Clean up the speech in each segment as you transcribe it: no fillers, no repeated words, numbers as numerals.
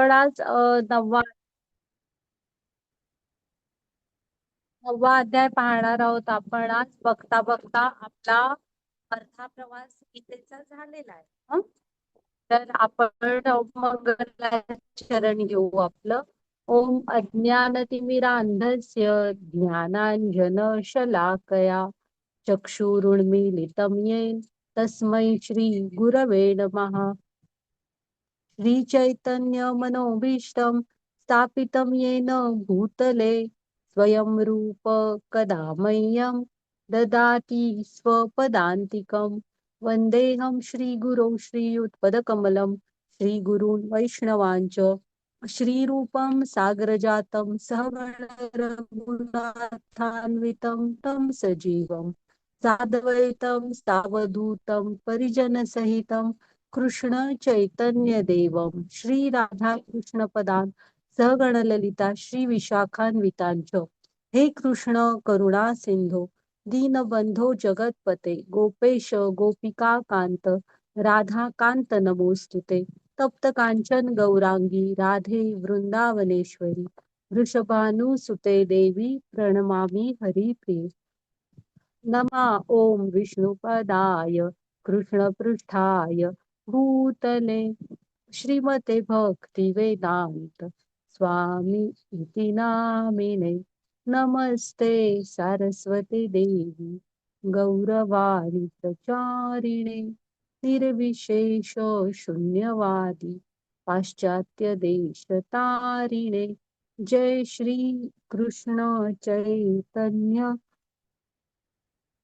आपण आज नववा अध्याय पाहणार आहोत. आपण आज बघता बघता आपला अर्धा प्रवास गीतेचा झालेला आहे. तर आपण मग शरण घेऊ आपलं. ओम अज्ञानतिमिरान्धस्य ज्ञानांजन शलाकया चक्षुरुन्मीलितं येन तस्मै श्री गुरवे नमः. श्रीचैतन्यमनोभीष्टं स्थापितं येन भूतले स्वयं रूप कदा मह्यं ददाति स्वपदान्तिकं. वन्देऽहं श्रीगुरौ श्रीयुतपदकमलं श्रीगुरून् वैष्णवांच श्रीरूपं सागरजातं सहगण रघुनाथान्वितं तं सजीवं साद्वैतं सावधूतं परिजनसहितं कृष्ण चैतन्य देवम श्री राधा कृष्ण पदान सहगण ललिता श्री विशाखान्वितांच. हे कृष्ण करुणा सिंधो दीनबंधो जगतपते गोपेश गोपिका कांत राधा कांत नमोस्तुते. तप्त कांचन गौरांगी राधे वृंदावनेश्वरी वृषभानुसुते देवी प्रणमामि हरिप्रिये. नमः ओम विष्णुपदाय कृष्णपृष्ठाय भूतले श्रीमते भक्ति वेदांत स्वामी इति नामिने. नमस्ते सरस्वती देवी गौरवाणी प्रचारिणे निर्विशेष शून्यवादी पाश्चात्य देश तारिणे. जय श्री कृष्ण चैतन्य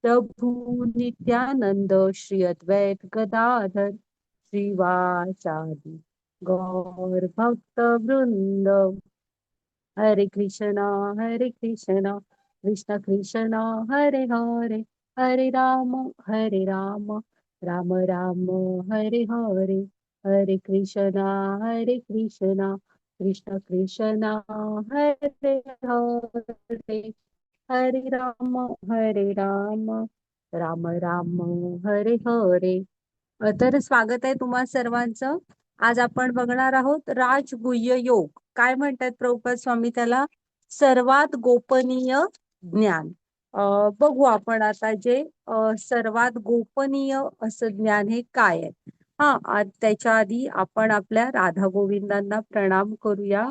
प्रभु नित्यानंद श्री अद्वैत गदाधर श्रीवासादि गौर भक्त वृंद. हरे कृष्णा कृष्ण कृष्ण हरे हरे हरे राम राम राम हरे हरे. हरे कृष्णा कृष्ण कृष्ण हरे हरे हरे राम राम राम हरे हरे. तर स्वागत आहे तुम्हा सर्वांचं. आज आपण बघणार आहोत राजगुह्य योग. काय म्हणतात प्रभुपाद स्वामी त्याला? सर्वात गोपनीय ज्ञान. बघू आपण आता जे सर्वात गोपनीय असं ज्ञान हे काय आहे. त्याच्या आधी आपण आपल्या राधा गोविंदांना प्रणाम करूया,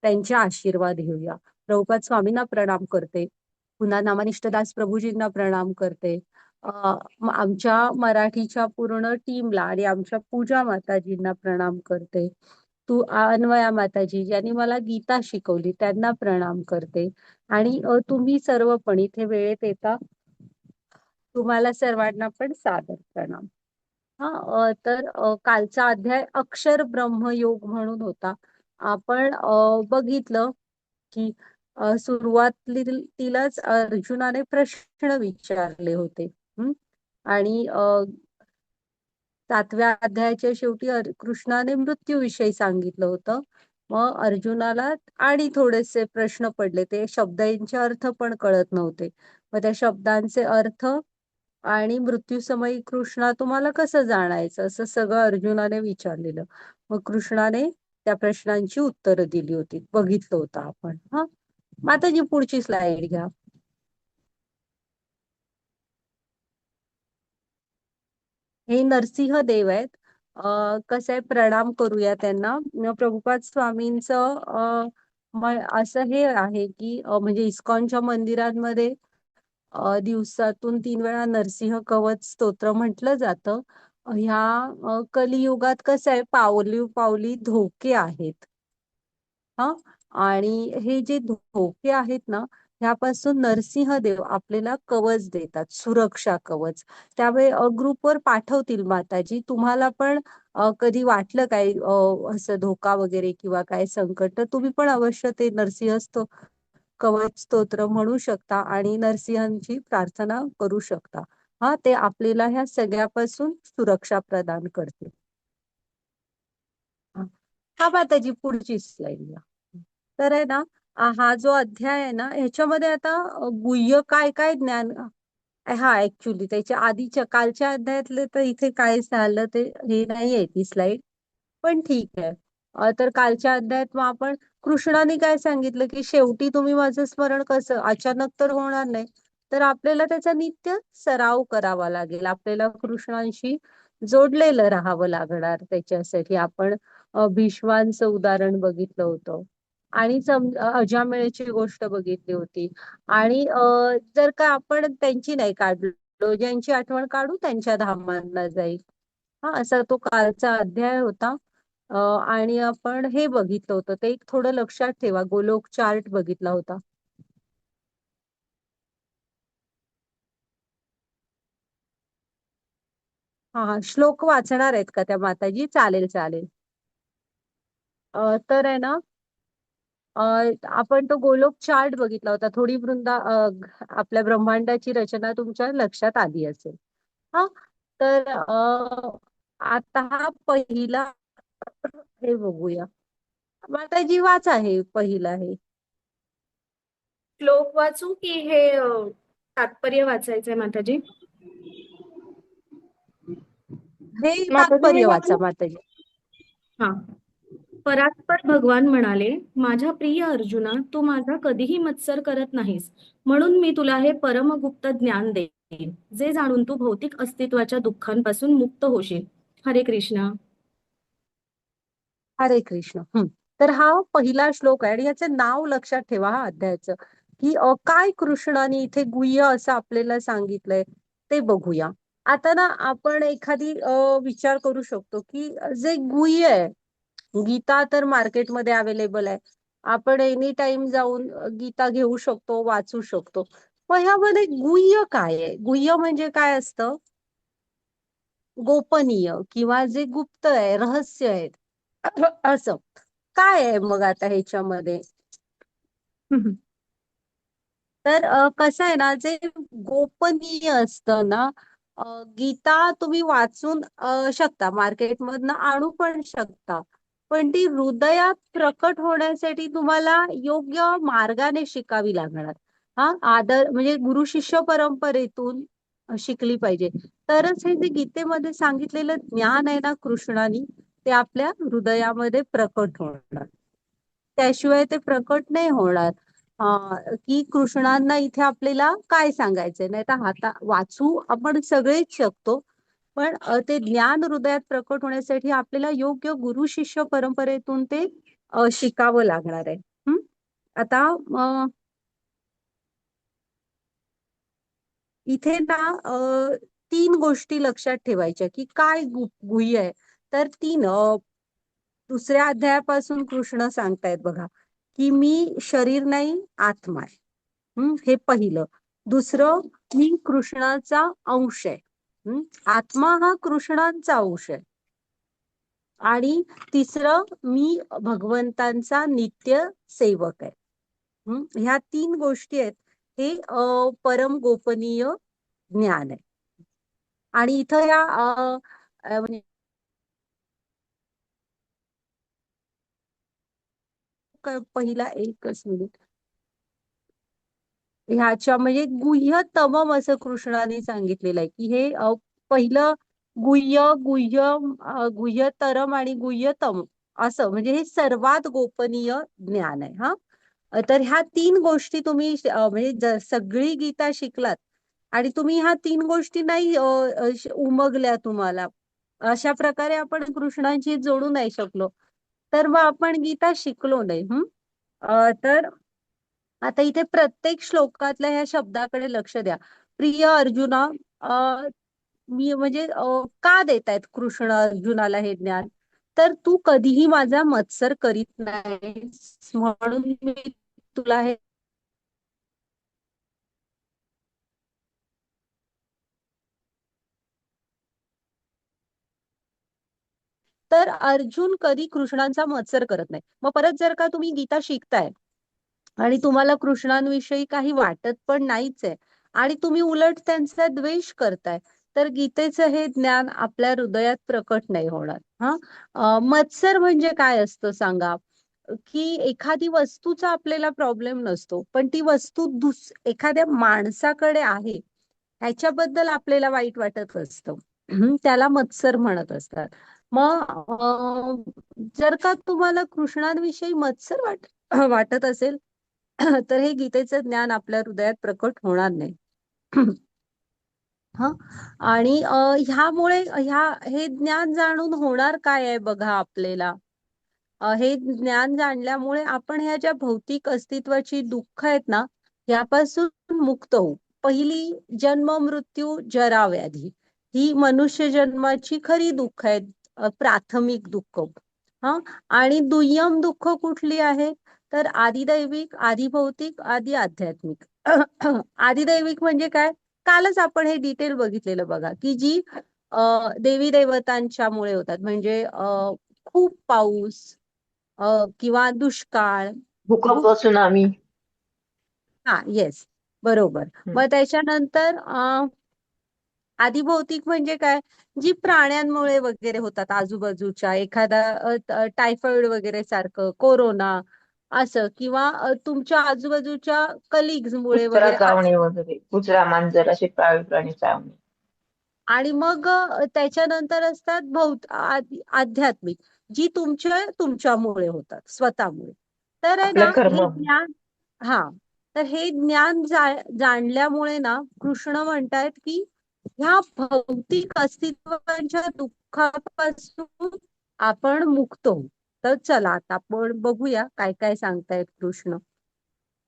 त्यांचे आशीर्वाद घेऊया. प्रभुपाद स्वामींना प्रणाम करते, पुन्हा नामानिष्ठदास प्रभूजींना प्रणाम करते, आमच्या मराठीच्या पूर्ण टीमला आणि आमच्या पूजा माताजींना प्रणाम करते. अन्वया माताजी ज्यांनी मला गीता शिकवली त्यांना प्रणाम करते. आणि तुम्ही सर्व पण इथे वेळेत येता, तुम्हाला सर्वांना पण सादर प्रणाम. तर कालचा अध्याय अक्षर ब्रह्मयोग म्हणून होता. आपण बघितलं की सुरुवातीलाच अर्जुनाने प्रश्न विचारले होते. आणि 7व्या अध्यायाच्या शेवटी कृष्णाने मृत्यूविषयी सांगितलं होतं. मग अर्जुनाला आणि थोडेसे प्रश्न पडले, ते शब्दांचे अर्थ पण कळत नव्हते. मग त्या शब्दांचे अर्थ आणि मृत्यूसमयी कृष्णा तुम्हाला कसं जाणायचं असं सगळं अर्जुनाने विचारलेलं. मग कृष्णाने त्या प्रश्नांची उत्तरं दिली होती, बघितलं होतं आपण. माताजी पुढची स्लाइड घ्या. हे नरसिंह देव आहेत. कसं आहे, प्रणाम करूया त्यांना. प्रभुपाद स्वामींचं असं हे आहे की म्हणजे इस्कॉनच्या मंदिरांमध्ये दिवसातून 3 वेळा नरसिंह कवच स्तोत्र म्हटलं जातं. ह्या कलियुगात कसं आहे, पावली पावली धोके आहेत. आणि हे जे धोके आहेत ना, ह्यापासून नरसिंहदेव आपल्याला कवच देतात, सुरक्षा कवच. त्यामुळे ग्रुपवर पाठवतील माताजी. तुम्हाला पण कधी वाटलं काय असं धोका वगैरे किंवा काय संकट, तर तुम्ही पण अवश्य ते नरसिंह कवच स्तोत्र म्हणू शकता आणि नरसिंहांची प्रार्थना करू शकता. ते आपल्याला ह्या सगळ्यापासून सुरक्षा प्रदान करते. माताजी पुढची स्लाइड घ्या. तर आहे ना, हा जो अध्याय आहे ना, ह्याच्यामध्ये आता गुह्य काय काय ज्ञान. ऍक्च्युली त्याच्या आधीच्या कालच्या अध्यायातले तर इथे काय झालं ते हे नाही आहे ती स्लाइड, पण ठीक आहे. तर कालच्या अध्यायात मग आपण कृष्णाने काय सांगितलं की शेवटी तुम्ही माझं स्मरण कसं अचानक तर होणार नाही. तर आपल्याला त्याचा नित्य सराव करावा लागेल. आपल्याला कृष्णांशी जोडलेलं राहावं लागणार. त्याच्यासाठी आपण भीष्मांचं उदाहरण बघितलं होतं आणि अजामिळची गोष्ट बघितली होती. आणि जर का आपण त्यांची नाही काढलो, ज्यांची आठवण काढू त्यांच्या धामांना जाईल. हा, असा तो कालचा अध्याय होता. आणि आपण हे बघितलं होतं, ते एक थोडं लक्षात ठेवा. गोलोक चार्ट बघितला होता. हा हा, श्लोक वाचणार आहेत का त्या माताजी? चालेल चालेल. तर आहे ना, अ, आपण तो गोलोक चार्ट बघितला होता. थोडी आपल्या ब्रह्मांडाची रचना तुमच्या लक्षात आली असेल. हा, तर आता हा पहिला हे बघूया. माताजी वाच आहे पहिला हे. श्लोक वाचू की हे तात्पर्य वाचायचंय माताजी? हे माताजी मी तात्पर्य वाचा वाचू? माताजी. हा. परात्पर भगवान म्हणाले, माझ्या प्रिय अर्जुना, तू माझा कधीही मत्सर करत नाहीस, म्हणून मी तुला हे परमगुप्त ज्ञान देईन, जे जाणून तू भौतिक अस्तित्वाच्या दुःखांपासून मुक्त होशील. हरे कृष्ण. हरे कृष्ण. तर हा पहिला श्लोक आहे आणि याचं नाव लक्षात ठेवा हा अध्यायाचं, की काय कृष्णाने इथे गुह्य असं आपल्याला सांगितलंय ते बघूया. आता ना आपण एखादी विचार करू शकतो की जे गुह्य आहे, गीता तर मार्केटमध्ये अवेलेबल आहे. आपण एनी टाइम जाऊन गीता घेऊ शकतो, वाचू शकतो. पण ह्यामध्ये गुह्य काय आहे? गुह्य म्हणजे काय असतं? गोपनीय किंवा जे गुप्त आहे, रहस्य आहे. असं काय आहे मग आता ह्याच्यामध्ये? तर कसं आहे ना, जे गोपनीय असतं ना, गीता तुम्ही वाचून शकता, मार्केटमधनं आणू पण शकता. पण ती हृदयात प्रकट होण्यासाठी तुम्हाला योग्य मार्गाने शिकावी लागणार. हा, आदर म्हणजे गुरु शिष्य परंपरेतून शिकली पाहिजे. तरच हे जे गीतेमध्ये सांगितलेलं ज्ञान आहे ना कृष्णानी, ते आपल्या हृदयामध्ये प्रकट होणार. त्याशिवाय ते प्रकट नाही होणार. की कृष्णांना इथे आपल्याला काय सांगायचंय. नाही तर हाता वाचू आपण सगळेच शकतो, पण ते ज्ञान हृदयात प्रकट होण्यासाठी आपल्याला योग्य गुरु शिष्य परंपरेतून ते शिकावं लागणार आहे. आता इथे ना तीन गोष्टी लक्षात ठेवायच्या की काय गुह्य आहे. तर तीन दुसऱ्या अध्यायापासून कृष्ण सांगतायत बघा, की मी शरीर नाही आत्मा आहे. हे पहिलं. दुसरं, मी कृष्णाचा अंश आहे. आत्मा हा कृष्णांचा अंश आहे. आणि तिसरं, मी भगवंतांचा नित्य सेवक आहे. ह्या तीन गोष्टी आहेत. हे परम गोपनीय ज्ञान आहे. आणि इथं या म्हणजे पहिला एकच मिनिट. ह्याच्या म्हणजे गुह्यतमम असं कृष्णाने सांगितलेलं आहे, की हे पहिलं गुह्यतरम आणि गुह्यतम असं, म्हणजे हे सर्वात गोपनीय ज्ञान आहे. हा, तर ह्या तीन गोष्टी तुम्ही म्हणजे सगळी गीता शिकलात आणि तुम्ही ह्या तीन गोष्टी नाही उमगल्या तुम्हाला, अशा प्रकारे आपण कृष्णांशी जोडू नाही शकलो, तर मग आपण गीता शिकलो नाही. तर आता इथे प्रत्येक श्लोकातल्या ह्या शब्दाकडे लक्ष द्या. प्रिय अर्जुना, मी म्हणजे का देतायत कृष्ण अर्जुनाला हे ज्ञान? तर तू कधीही माझा मत्सर करीत नाहीस, म्हणून मी तुला हे. तर अर्जुन कधी कृष्णांचा मत्सर करत नाही. मग परत जर का तुम्ही गीता शिकताय आणि तुम्हाला कृष्णांविषयी काही वाटत पण नाहीच आहे आणि तुम्ही उलट त्यांचा द्वेष करताय, तर गीतेचं हे ज्ञान आपल्या हृदयात प्रकट नाही होणार. मत्सर म्हणजे काय असतं सांगा? की एखादी वस्तूचा आपल्याला प्रॉब्लेम नसतो, पण ती वस्तू एखाद्या माणसाकडे आहे ह्याच्याबद्दल आपल्याला वाईट वाटत असतं. त्याला मत्सर म्हणत असतात. मग जर का तुम्हाला कृष्णांविषयी मत्सर वाटत असेल तर हे गीतेचं ज्ञान आपल्या हृदयात प्रकट होणार नाही. हा. आणि ह्यामुळे हे ज्ञान जाणून होणार काय आहे बघा आपल्याला. हे ज्ञान जाणल्यामुळे आपण ह्या ज्या भौतिक अस्तित्वाची दुःख आहेत ना, यापासून मुक्त होऊ. पहिली, जन्म मृत्यू जरा व्याधी, ही मनुष्य जन्माची खरी दुःख आहेत, प्राथमिक दुःख. हा. आणि दुय्यम दुःख कुठली आहे, तर आदिदैविक, आदिभौतिक, आदी आध्यात्मिक. आदिदैविक म्हणजे काय, कालच आपण हे डिटेल बघितलेलं बघा, की जी देवी देवतांच्यामुळे होतात. म्हणजे खूप पाऊस, किंवा दुष्काळ. भूकंप, भूक सुनामी. हा, येस, बरोबर. हम्म. मग त्याच्यानंतर आदिभौतिक म्हणजे काय, जी प्राण्यांमुळे वगैरे होतात आजूबाजूच्या, एखादा टायफॉइड वगैरे सारखं, कोरोना असं, किंवा तुमच्या आजूबाजूच्या कलिग्स मुळे कुत्रा वगैरे चावणे वगैरे, कुत्रा मांजर असे पाळीव प्राणी चावणे. आणि मग त्याच्यानंतर असतात आध्यात्मिक, जी तुमच्यामुळे होतात, स्वतःमुळे. तर आहे आपल्या ना कर्म. हे ज्ञान. हा. तर हे ज्ञान जाणल्यामुळे ना कृष्ण म्हणतायत की ह्या भौतिक अस्तित्वाच्या दुःखापासून आपण मुक्त होऊ. तर चला आता आपण बघूया काय काय सांगतायत कृष्ण.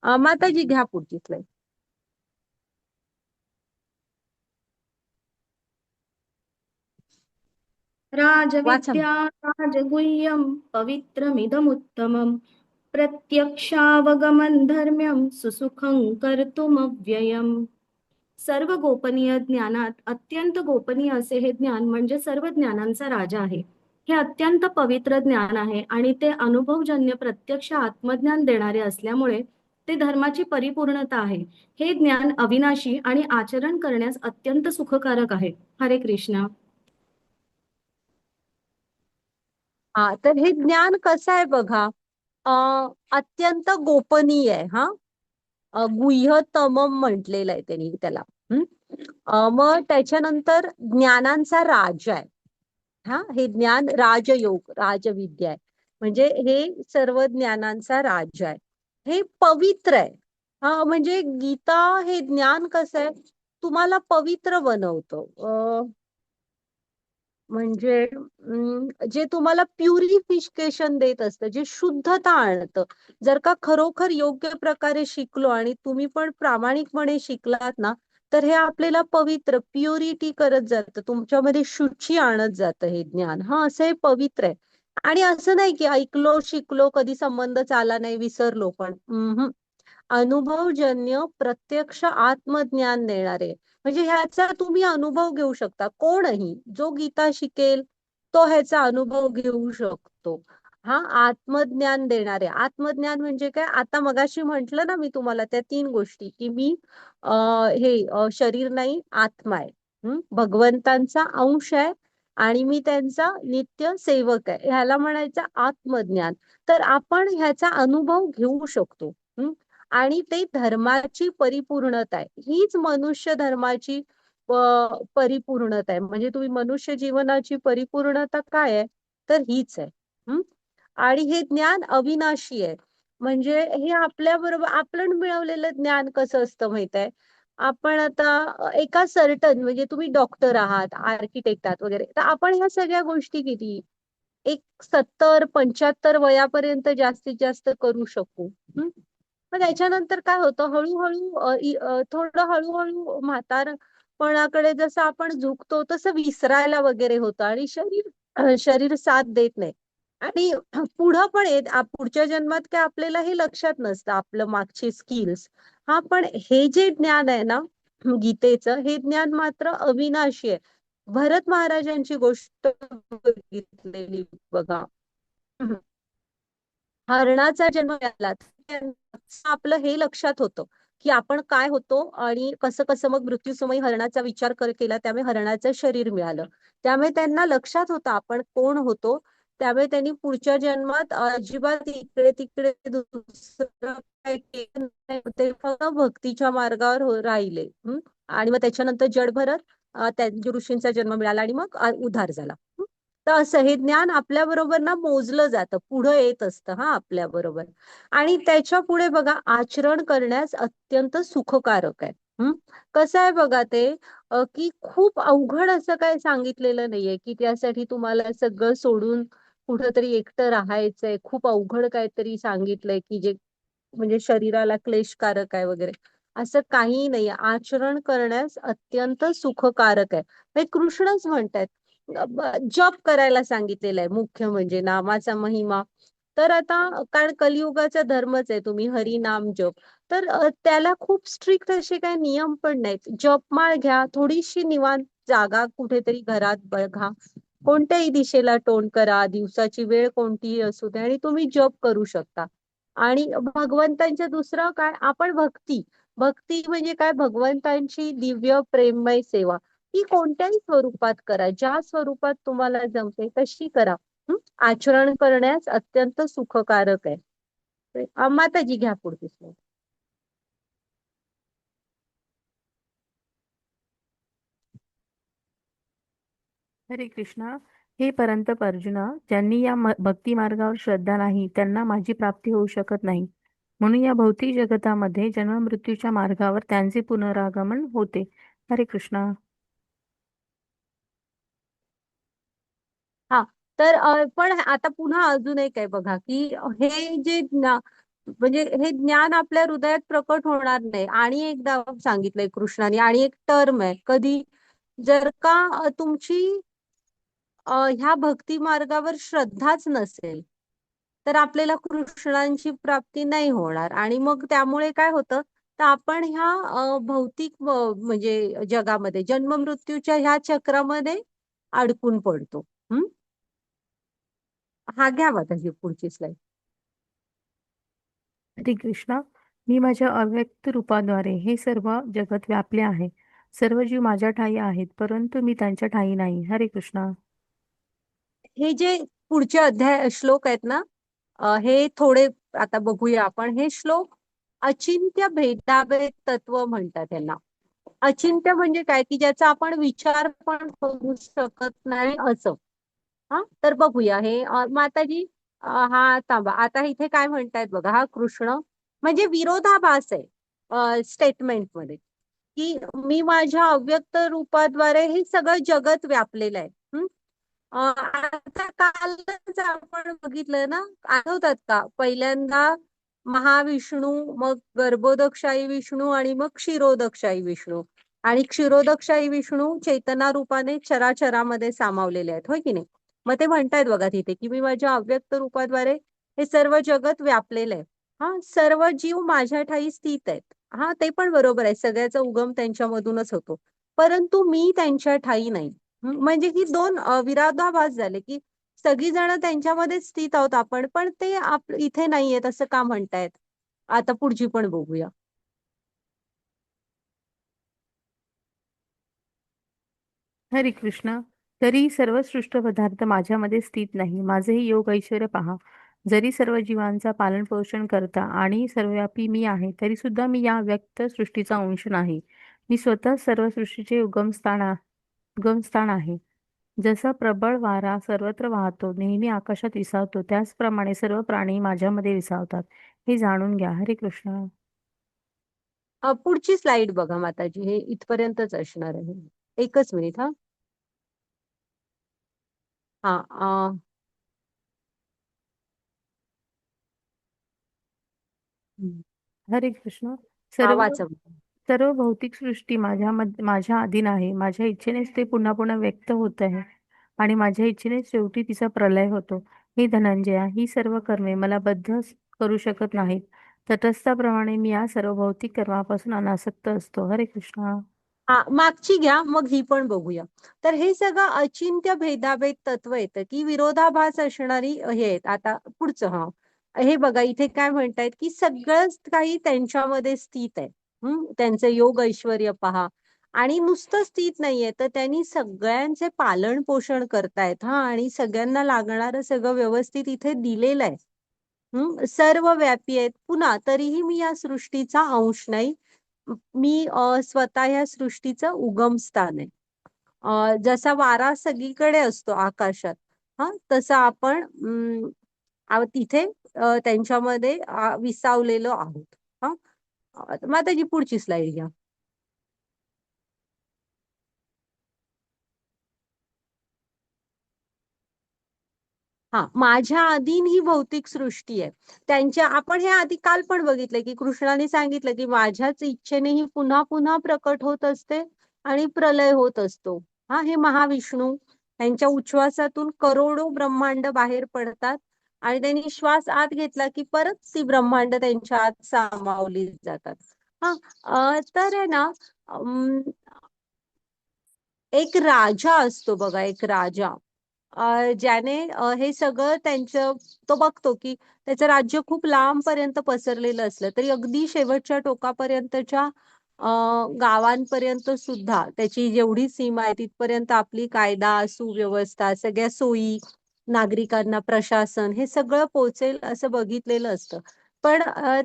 माताजी घ्या पुढची स्लाईड. वाचा. राजविद्या राजगुह्यं पवित्रमिदमुत्तमं प्रत्यक्षावगमन धर्म्यं सुसुखं कर्तुमव्ययम्. सर्व गोपनीय ज्ञानात अत्यंत गोपनीय असे हे ज्ञान म्हणजे सर्व ज्ञानांचा राजा आहे. हे अत्यंत पवित्र ज्ञान आहे आणि ते अनुभवजन्य प्रत्यक्ष आत्मज्ञान देणारे असल्यामुळे ते धर्माची परिपूर्णता आहे. हे ज्ञान अविनाशी आणि आचरण करण्यास अत्यंत सुखकारक आहे. हरे कृष्ण. हा, तर हे ज्ञान कसं आहे बघा, अत्यंत गोपनीय आहे. हा. गुह्यतमम म्हटलेलं आहे त्यांनी त्याला. मग त्याच्यानंतर ज्ञानांचा राजा आहे. हा, हे ज्ञान राजयोग, राजविद्या आहे. म्हणजे हे सर्व ज्ञानांचा राजा आहे. हे पवित्र आहे. हा, म्हणजे गीता हे ज्ञान कसं आहे, तुम्हाला पवित्र बनवतं. म्हणजे जे तुम्हाला प्युरिफिकेशन देत असतं, जे शुद्धता आणतं. जर का खरोखर योग्य प्रकारे शिकलो आणि तुम्ही पण प्रामाणिकपणे शिकलात ना, तर हे आपल्याला पवित्र, प्युरिटी करत जातं, तुमच्यामध्ये शुची आणत जातं हे ज्ञान. हा, असं हे पवित्र आहे. आणि असं नाही की ऐकलो शिकलो कधी संबंध आला नाही विसरलो पण. अनुभवजन्य प्रत्यक्ष आत्मज्ञान देणारे, म्हणजे ह्याचा तुम्ही अनुभव घेऊ शकता. कोणही जो गीता शिकेल तो ह्याचा अनुभव घेऊ शकतो. हा, आत्मज्ञान देणारे. आत्मज्ञान म्हणजे काय, आता मगाशी म्हंटल ना मी तुम्हाला त्या 3 गोष्टी, की मी शरीर नाही, आत्मा आहे. भगवंतांचा अंश आहे आणि मी त्यांचा नित्य सेवक आहे, ह्याला म्हणायचं आत्मज्ञान. तर आपण ह्याचा अनुभव घेऊ शकतो. आणि ते धर्माची परिपूर्णता आहे. हीच मनुष्य धर्माची परिपूर्णता आहे. म्हणजे तुम्ही मनुष्य जीवनाची परिपूर्णता काय आहे, तर हीच आहे. आणि हे ज्ञान अविनाशी आहे. म्हणजे हे आपल्या बरोबर आपण मिळवलेलं ज्ञान कसं असतं माहित आहे. आपण आता एका सर्टन, म्हणजे तुम्ही डॉक्टर आहात, आर्किटेक्ट आहात वगैरे, तर आपण ह्या सगळ्या गोष्टी किती एक 70-75 वयापर्यंत जास्तीत जास्त करू शकू. मग त्याच्यानंतर काय होतं, हळूहळू थोडं हळूहळू म्हातारपणाकडे जसं आपण झुकतो तसं विसरायला वगैरे होतं आणि शरीर साथ देत नाही. आणि पुढं पण पुढच्या जन्मात काय आपल्याला हे लक्षात नसतं, आपलं मागचे स्किल्स. हा, पण हे जे ज्ञान आहे ना गीतेचं, हे ज्ञान मात्र अविनाशी आहे. भरत महाराजांची गोष्ट बघितलेली बघा. हरणाचा जन्म मिळाला, आपलं हे लक्षात होतं की आपण काय होतो आणि कसं कसं मग मृत्यूसमयी हरणाचा विचार केला, त्यामुळे हरणाचं शरीर मिळालं. त्यामुळे त्यांना लक्षात होतं आपण कोण होतो. त्यामुळे त्यांनी पुढच्या जन्मात अजिबात इकडे तिकडे दुसरं काही केलं नाही. ते फक्त भक्तीच्या मार्गावर राहिले. आणि मग त्याच्यानंतर जड भरत त्यांच्या ऋषींचा जन्म मिळाला आणि मग उद्धार झाला. तर असं हे ज्ञान आपल्या बरोबर ना मोजलं जातं, पुढं येत असतं हा आपल्या बरोबर. आणि त्याच्या पुढे बघा आचरण करण्यास अत्यंत सुखकारक आहे. कसं आहे बघा ते, की खूप अवघड असं काय सांगितलेलं नाहीये की त्यासाठी तुम्हाला सगळं सोडून कुठंतरी एकटं राहायचंय, खूप अवघड काहीतरी सांगितलंय की जे म्हणजे शरीराला क्लेशकारक आहे वगैरे. असं काही नाही, आचरण करण्यास अत्यंत सुखकारक आहे. हे कृष्णच म्हणतायत. जप करायला सांगितलेलं आहे, मुख्य म्हणजे नामाचा महिमा. तर आता कारण कलियुगाचा धर्मच आहे तुम्ही हरी नाम जप. तर त्याला खूप स्ट्रिक्ट असे काही नियम पण नाहीत. जपमाळ घ्या, थोडीशी निवांत जागा कुठेतरी घरात बघा, कोणत्याही दिशेला तोंड करा, दिवसाची वेळ कोणतीही असू दे आणि तुम्ही जप करू शकता. आणि भगवंतांच्या दुसरं काय, आपण भक्ती, भक्ती म्हणजे काय, भगवंतांची दिव्य प्रेममय सेवा ती कोणत्याही स्वरूपात करा, ज्या स्वरूपात तुम्हाला जमते तशी करा. आचरण करण्यास अत्यंत सुखकारक आहे. माताजी घ्या पुढची slide. हरे कृष्णा. हे परंतप अर्जुना, ज्यांनी या भक्ती मार्गावर श्रद्धा नाही त्यांना माझी प्राप्ती होऊ शकत नाही. म्हणून या भौतिक जगतामध्ये जन्म मृत्यूच्या मार्गावर त्यांचे पुनरागमन होते. हरे कृष्णा. हा, तर पण आता पुन्हा अजून एक आहे बघा, की हे जे म्हणजे हे ज्ञान आपल्या हृदयात प्रकट होणार नाही. आणि एकदा सांगितलंय कृष्णाने, आणि एक टर्म आहे, कधी जर का तुमची ह्या भक्ती मार्गावर श्रद्धाच नसेल तर आपल्याला कृष्णांची प्राप्ती नाही होणार. आणि मग त्यामुळे काय होतं, तर आपण ह्या भौतिक म्हणजे जगामध्ये जन्म मृत्यूच्या ह्या चक्रामध्ये अडकून पडतो. हा घ्या आता ही पुढची स्लाइड. हरे कृष्णा. मी माझ्या अव्यक्त रूपाद्वारे हे सर्व जगत व्यापले आहे. सर्व जीव माझ्या ठायी आहेत, परंतु मी त्यांच्या ठायी नाही. हरे कृष्णा. हे जे पुढचे अध्याय श्लोक आहेत ना, हे थोडे आता बघूया आपण. हे श्लोक अचिंत्य भेदाभेद तत्व म्हणतात त्यांना. अचिंत्य म्हणजे काय, की ज्याचा आपण विचार पण करू शकत नाही असं. हा, तर बघूया हे माताजी. हा थांबा, आता इथे काय म्हणतायत बघा. हा कृष्ण म्हणजे विरोधाभास आहे स्टेटमेंट मध्ये, की मी माझ्या अव्यक्त रूपाद्वारे हे सगळं जगत व्यापलेलं आहे. आता कालच आपण बघितलं ना, आठवतात का, पहिल्यांदा महाविष्णू, मग गर्भोदकशाही विष्णू आणि मग क्षीरोदकशाही विष्णू. आणि क्षीरोदकशाही विष्णू चैतना रूपाने चराचरामध्ये सामावलेले आहेत, होय की नाही. मग ते म्हणतायत बघा तिथे, की मी माझ्या अव्यक्त रूपाद्वारे हे सर्व जगत व्यापलेलं आहे. हा, सर्व जीव माझ्या ठायी स्थित आहेत. हा, ते पण बरोबर आहे, सगळ्याचा उगम त्यांच्यामधूनच होतो, परंतु मी त्यांच्या ठायी नाही. म्हणजे ही दोन विरोधाभास झाले, की सगळी जण त्यांच्यामध्ये स्थित आहोत आपण, पण ते इथे नाहीयेत असं का म्हणतायत. आता पुढची पण बघूया. हरे कृष्णा. तरी सर्व सृष्ट पदार्थ माझ्यामध्ये स्थित नाही. माझे हे योग ऐश्वर्य पहा. जरी सर्व जीवांचा पालन पोषण करता आणि सर्वव्यापी मी आहे, तरी सुद्धा मी या व्यक्त सृष्टीचा अंश नाही. मी स्वतः सर्व सृष्टीचे उगमस्थान आहे. जसा प्रबळ वारा सर्वत्र वाहतो, नेहमी आकाशात विसावतो, त्याचप्रमाणे सर्व प्राणी माझ्यामध्ये विसावतात. हे जाणून घ्या. हरे कृष्णा. पुढची स्लाइड बघा माताजी, हे इथपर्यंतच असणार आहे. एकच मिनिट. हा हा हरे कृष्ण. हा, सर्व वाचा. सर्व भौतिक सृष्टी माझ्या अधीन आहे. माझ्या इच्छेनेच ते पुन्हा पुन्हा व्यक्त होत आहे आणि माझ्या इच्छेनेच शेवटी तिचा प्रलय होतो. हे धनंजया, ही सर्व कर्मे मला बद्ध करू शकत नाहीत. तटस्थाप्रमाणे मी या सर्व भौतिक कर्मापासून अनासक्त असतो. हरे कृष्णा. हा, मागची घ्या, मग ही पण बघूया. तर हे सगळं अचिंत्य भेदाभेद तत्व येतं, की विरोधाभास असणारी हे आहेत. आता पुढचं. हा, हे बघा इथे काय म्हणतायत, की सगळंच काही त्यांच्यामध्ये स्थित आहे. त्यांचं योग ऐश्वर्य पहा. आणि नुसतं स्थित नाहीये, तर त्यांनी सगळ्यांचे पालन पोषण करतायत. हा, आणि सगळ्यांना लागणारं सगळं व्यवस्थित इथे दिलेलं आहे. सर्व व्यापी आहेत. पुन्हा तरीही मी या सृष्टीचा अंश नाही. मी स्वतः या सृष्टीचं उगमस्थान आहे. जसा वारा सगळीकडे असतो आकाशात, तसं आपण तिथे त्यांच्यामध्ये विसावलेलो आहोत. हा माताजी पुढची स्लाइड घ्या. माझ्या अधीन ही भौतिक सृष्टी आहे. त्यांच्या आपण हे आधी काल पण बघितलं की कृष्णाने सांगितलं की माझ्याच इच्छेने ही पुन्हा पुन्हा प्रकट होत असते आणि प्रलय होत असतो. हे महाविष्णू त्यांच्या उच्छ्वासातून करोडो ब्रह्मांड बाहेर पडतात आणि त्यांनी श्वास आत घेतला की परत ती ब्रह्मांड त्यांच्या आत सामावली जातात. तर आहे ना, एक राजा असतो बघा, एक राजा ज्याने हे सगळं त्यांचं तो बघतो की त्याचं राज्य खूप लांबपर्यंत पसरलेलं असलं तरी अगदी शेवटच्या टोकापर्यंतच्या गावांपर्यंत सुद्धा त्याची जेवढी सीमा आहे तिथपर्यंत आपली कायदा सुव्यवस्था सगळ्या सोयी नागरिकांना प्रशासन हे सगळं पोहोचेल असं बघितलेलं असतं. पण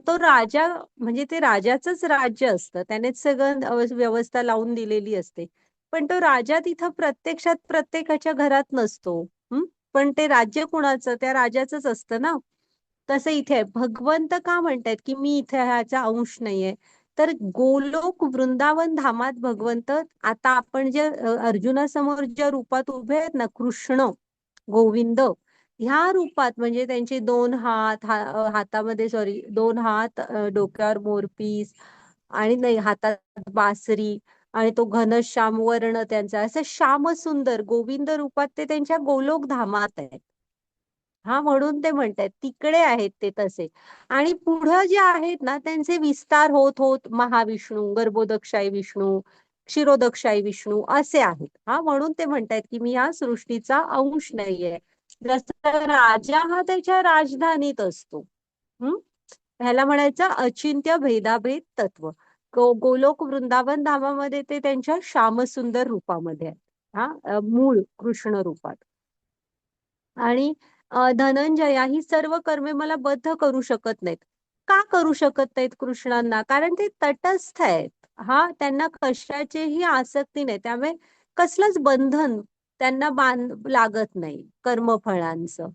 तो राजा म्हणजे ते राजाचंच राज्य असतं, त्यानेच सगळं व्यवस्था लावून दिलेली असते. पण तो राजा तिथं प्रत्यक्षात प्रत्येकाच्या घरात नसतो. पण ते राज्य कुणाचं, त्या राजाचंच असतं ना. तसं इथे भगवंत का म्हणतायत की मी इथे ह्याचा अंश नाहीये, तर गोलोक वृंदावन धामात भगवंत आता आपण जे अर्जुनासमोर ज्या रूपात उभे आहेत ना, कृष्ण गोविंद ह्या रूपात म्हणजे त्यांचे दोन हात हातामध्ये सॉरी दोन हात डोक्यावर मोरपीस आणि नाही हातात बासरी आणि तो घनश्याम वर्ण त्यांचा असं श्याम सुंदर गोविंद रूपात ते त्यांच्या गोलोक धामात आहेत. म्हणून ते म्हणतात तिकडे आहेत ते तसे. आणि पुढं जे आहेत ना त्यांचे विस्तार होत होत महाविष्णू गर्भोदकशाही विष्णू क्षीरोदकशाही विष्णू असे आहेत. म्हणून ते म्हणतात की मी या सृष्टीचा अंश नाहीये. जसं राजा हा त्याच्या राजधानीत असतो. ह्याला म्हणायचं अचिंत्य भेदाभेद तत्व. गोलोक वृंदावन धामामध्ये ते त्यांच्या श्यामसुंदर रूपामध्ये आहे. मूळ कृष्ण रूपात. आणि धनंजया ही सर्व कर्मे मला बद्ध करू शकत नाहीत. का करू शकत नाहीत कृष्णांना? कारण ते तटस्थ आहेत. त्यांना कशाचीही आसक्ती नाही, त्यामुळे कसलंच बंधन त्यांना लागत नाही कर्मफळांचं.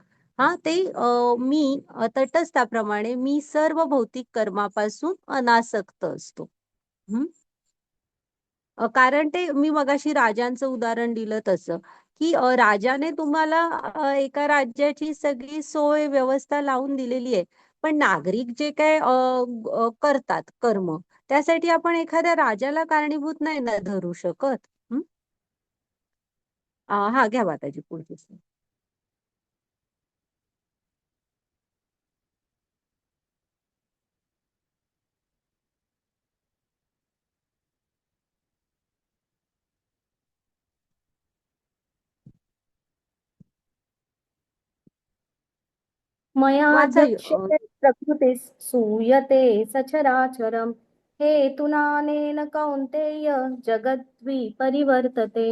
ते मी तटस्थाप्रमाणे मी सर्व भौतिक कर्मापासून अनासक्त असतो. कारण ते मी मगाशी राजांचं उदाहरण दिलं तसं की राजाने तुम्हाला एका राज्याची सगळी सोय व्यवस्था लावून दिलेली आहे, पण नागरिक जे काय करतात कर्म त्यासाठी आपण एखाद्या राजाला कारणीभूत नाही ना धरू शकत. घ्या माताजी पुढची slide. वाचा मयाध्यक्ष्यते प्रकृतीस् सूयते सचराचरम् हेतुनानेन कौन्तेय जगद्विपरिवर्तते.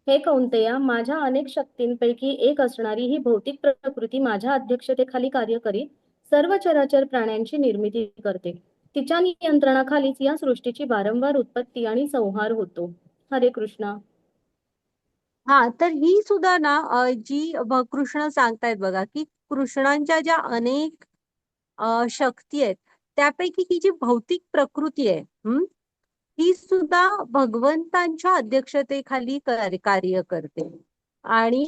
हे कौन्तेया, माझ्या अनेक शक्तींपैकी एक असणारी ही भौतिक प्रकृती माझ्या अध्यक्षतेखाली कार्य करीत सर्व चराचर प्राण्यांची निर्मिती करते. तिच्या नियंत्रणाखालीच या सृष्टीची वारंवार उत्पत्ती आणि संहार होतो. हरे कृष्णा. तर ही सुद्धा ना जी कृष्ण सांगतायत बघा की कृष्णांच्या ज्या अनेक शक्ती आहेत त्यापैकी ही जी भौतिक प्रकृती आहे ही सुद्धा भगवंतांच्या अध्यक्षतेखाली कार्य करते आणि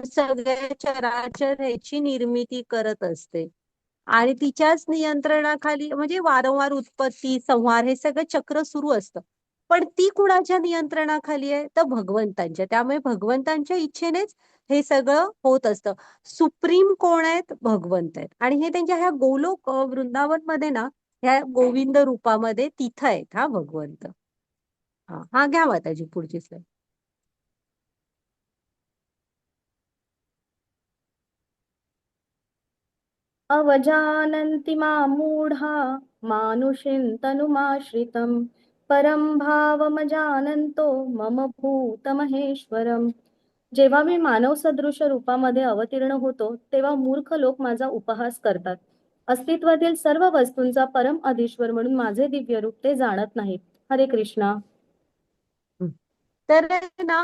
सगळ्या चराचर ह्याची निर्मिती करत असते आणि तिच्याच नियंत्रणाखाली म्हणजे वारंवार उत्पत्ती संहार हे सगळं चक्र सुरू असतं. पण ती कुणाच्या नियंत्रणाखाली आहे तर भगवंतांच्या. त्यामुळे भगवंतांच्या इच्छेनेच हे सगळं होत असतं. सुप्रीम कोण आहेत? भगवंत आहेत. आणि हे त्यांच्या ह्या गोलोक वृंदावन मध्ये ना ह्या गोविंद रूपामध्ये तिथं आहेत भगवंत. घ्या माताजी पुढची स्लाइड. अवजानन्ति मां मूढा मानुषीं तनुमाश्रितं परं भावमजानन्तो मम भूतमहेश्वरम्. जेव्हा मी मानव सदृश रूपामध्ये अवतीर्ण होतो तेव्हा मूर्ख लोक माझा उपहास करतात. अस्तित्वातील सर्व वस्तूंचा परम अधीश्वर म्हणून माझे दिव्य रूप ते जाणत नाहीत. हरे कृष्णा. तर आहे ना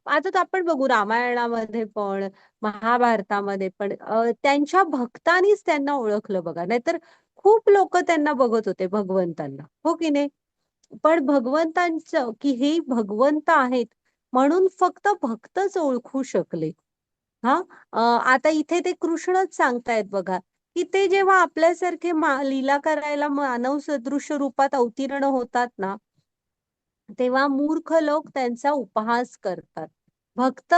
आता तर आपण बघू रामायणामध्ये पण महाभारतामध्ये पण त्यांच्या भक्तानीच त्यांना ओळखलं बघा. नाहीतर खूप लोक त्यांना बघत होते भगवंतांना, हो की नाही? पण भगवंतांचं की हे भगवंत आहेत म्हणून फक्त भक्तच ओळखू शकले. हा आता इथे ते कृष्णच सांगतायत बघा, की ते जेव्हा आपल्यासारखे लीला करायला मानव सदृश रूपात अवतीर्ण होतात ना, तेव्हा मूर्ख लोक त्यांचा उपहास करतात. भक्त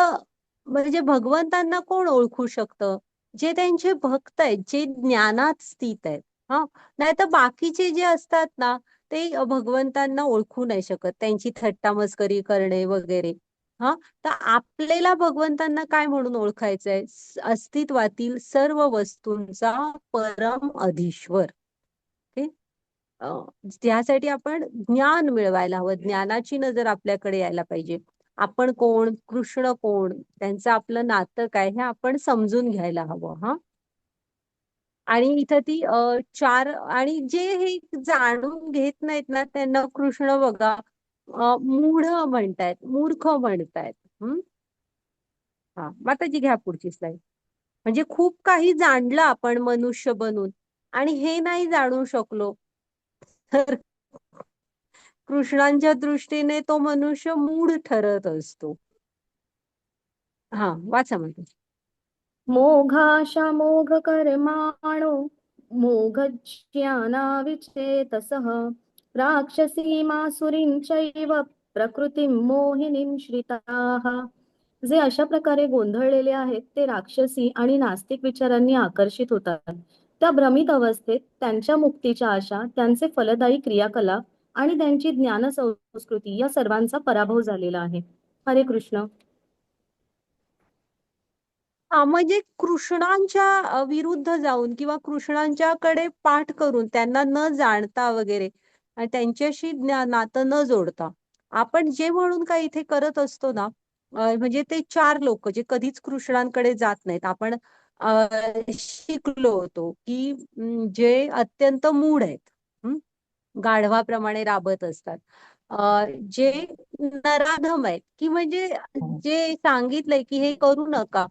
म्हणजे भगवंतांना कोण ओळखू शकतं? जे त्यांचे भक्त आहेत, जे ज्ञानात स्थित आहेत. हा नाही तर बाकीचे जे असतात ना, ते भगवंतांना ओळखू नाही शकत. त्यांची थट्टा मस्करी करणे वगैरे. हा तर आपल्याला भगवंतांना काय म्हणून ओळखायचंय? अस्तित्वातील सर्व वस्तूंचा परम अधीश्वर. ओके. अ, त्यासाठी आपण ज्ञान मिळवायला हवं. ज्ञानाची नजर आपल्याकडे यायला पाहिजे. आपण कोण, कृष्ण कोण, त्यांचं आपलं नातं काय हे आपण समजून घ्यायला हवं. हा आणि इथं ती चार आणि जे हे जाणून घेत नाहीत ना त्यांना कृष्ण बघा मूढ म्हणतायत, मूर्ख म्हणतायत. हम्म. हा माताजी घ्या पुढची स्लाईड. म्हणजे खूप काही जाणलं आपण मनुष्य बनून आणि हे नाही जाणू शकलो तर कृष्णांच्या दृष्टीने तो मनुष्य मूढ ठरत असतो. हा वाचा म्हणतो. मोघाशा मोघ कर्माणो मोघज्ञानाविचेतसः राक्षसीमासुरीं चैव प्रकृतीं मोहिनीं श्रिताः. जे अशा प्रकारे गोंधळलेले आहेत ते राक्षसी आणि नास्तिक विचारांनी आकर्षित होतात. त्या भ्रमित अवस्थेत त्यांच्या मुक्तीच्या आशा, त्यांचे फलदायी क्रियाकलाप आणि त्यांची ज्ञान संस्कृती या सर्वांचा पराभव झालेला आहे. हरे कृष्ण. म्हणजे कृष्णांच्या विरुद्ध जाऊन किंवा कृष्णांच्याकडे पाठ करून त्यांना न जाणता वगैरे आणि त्यांच्याशी नातं न जोडता आपण जे म्हणून काही इथे करत असतो ना, म्हणजे ते चार लोक जे कधीच कृष्णांकडे जात नाहीत. आपण शिकलो होतो की जे अत्यंत मूढ आहेत, गाढवाप्रमाणे राबत असतात, जे नराधम आहेत की म्हणजे जे सांगितलंय की हे करू नका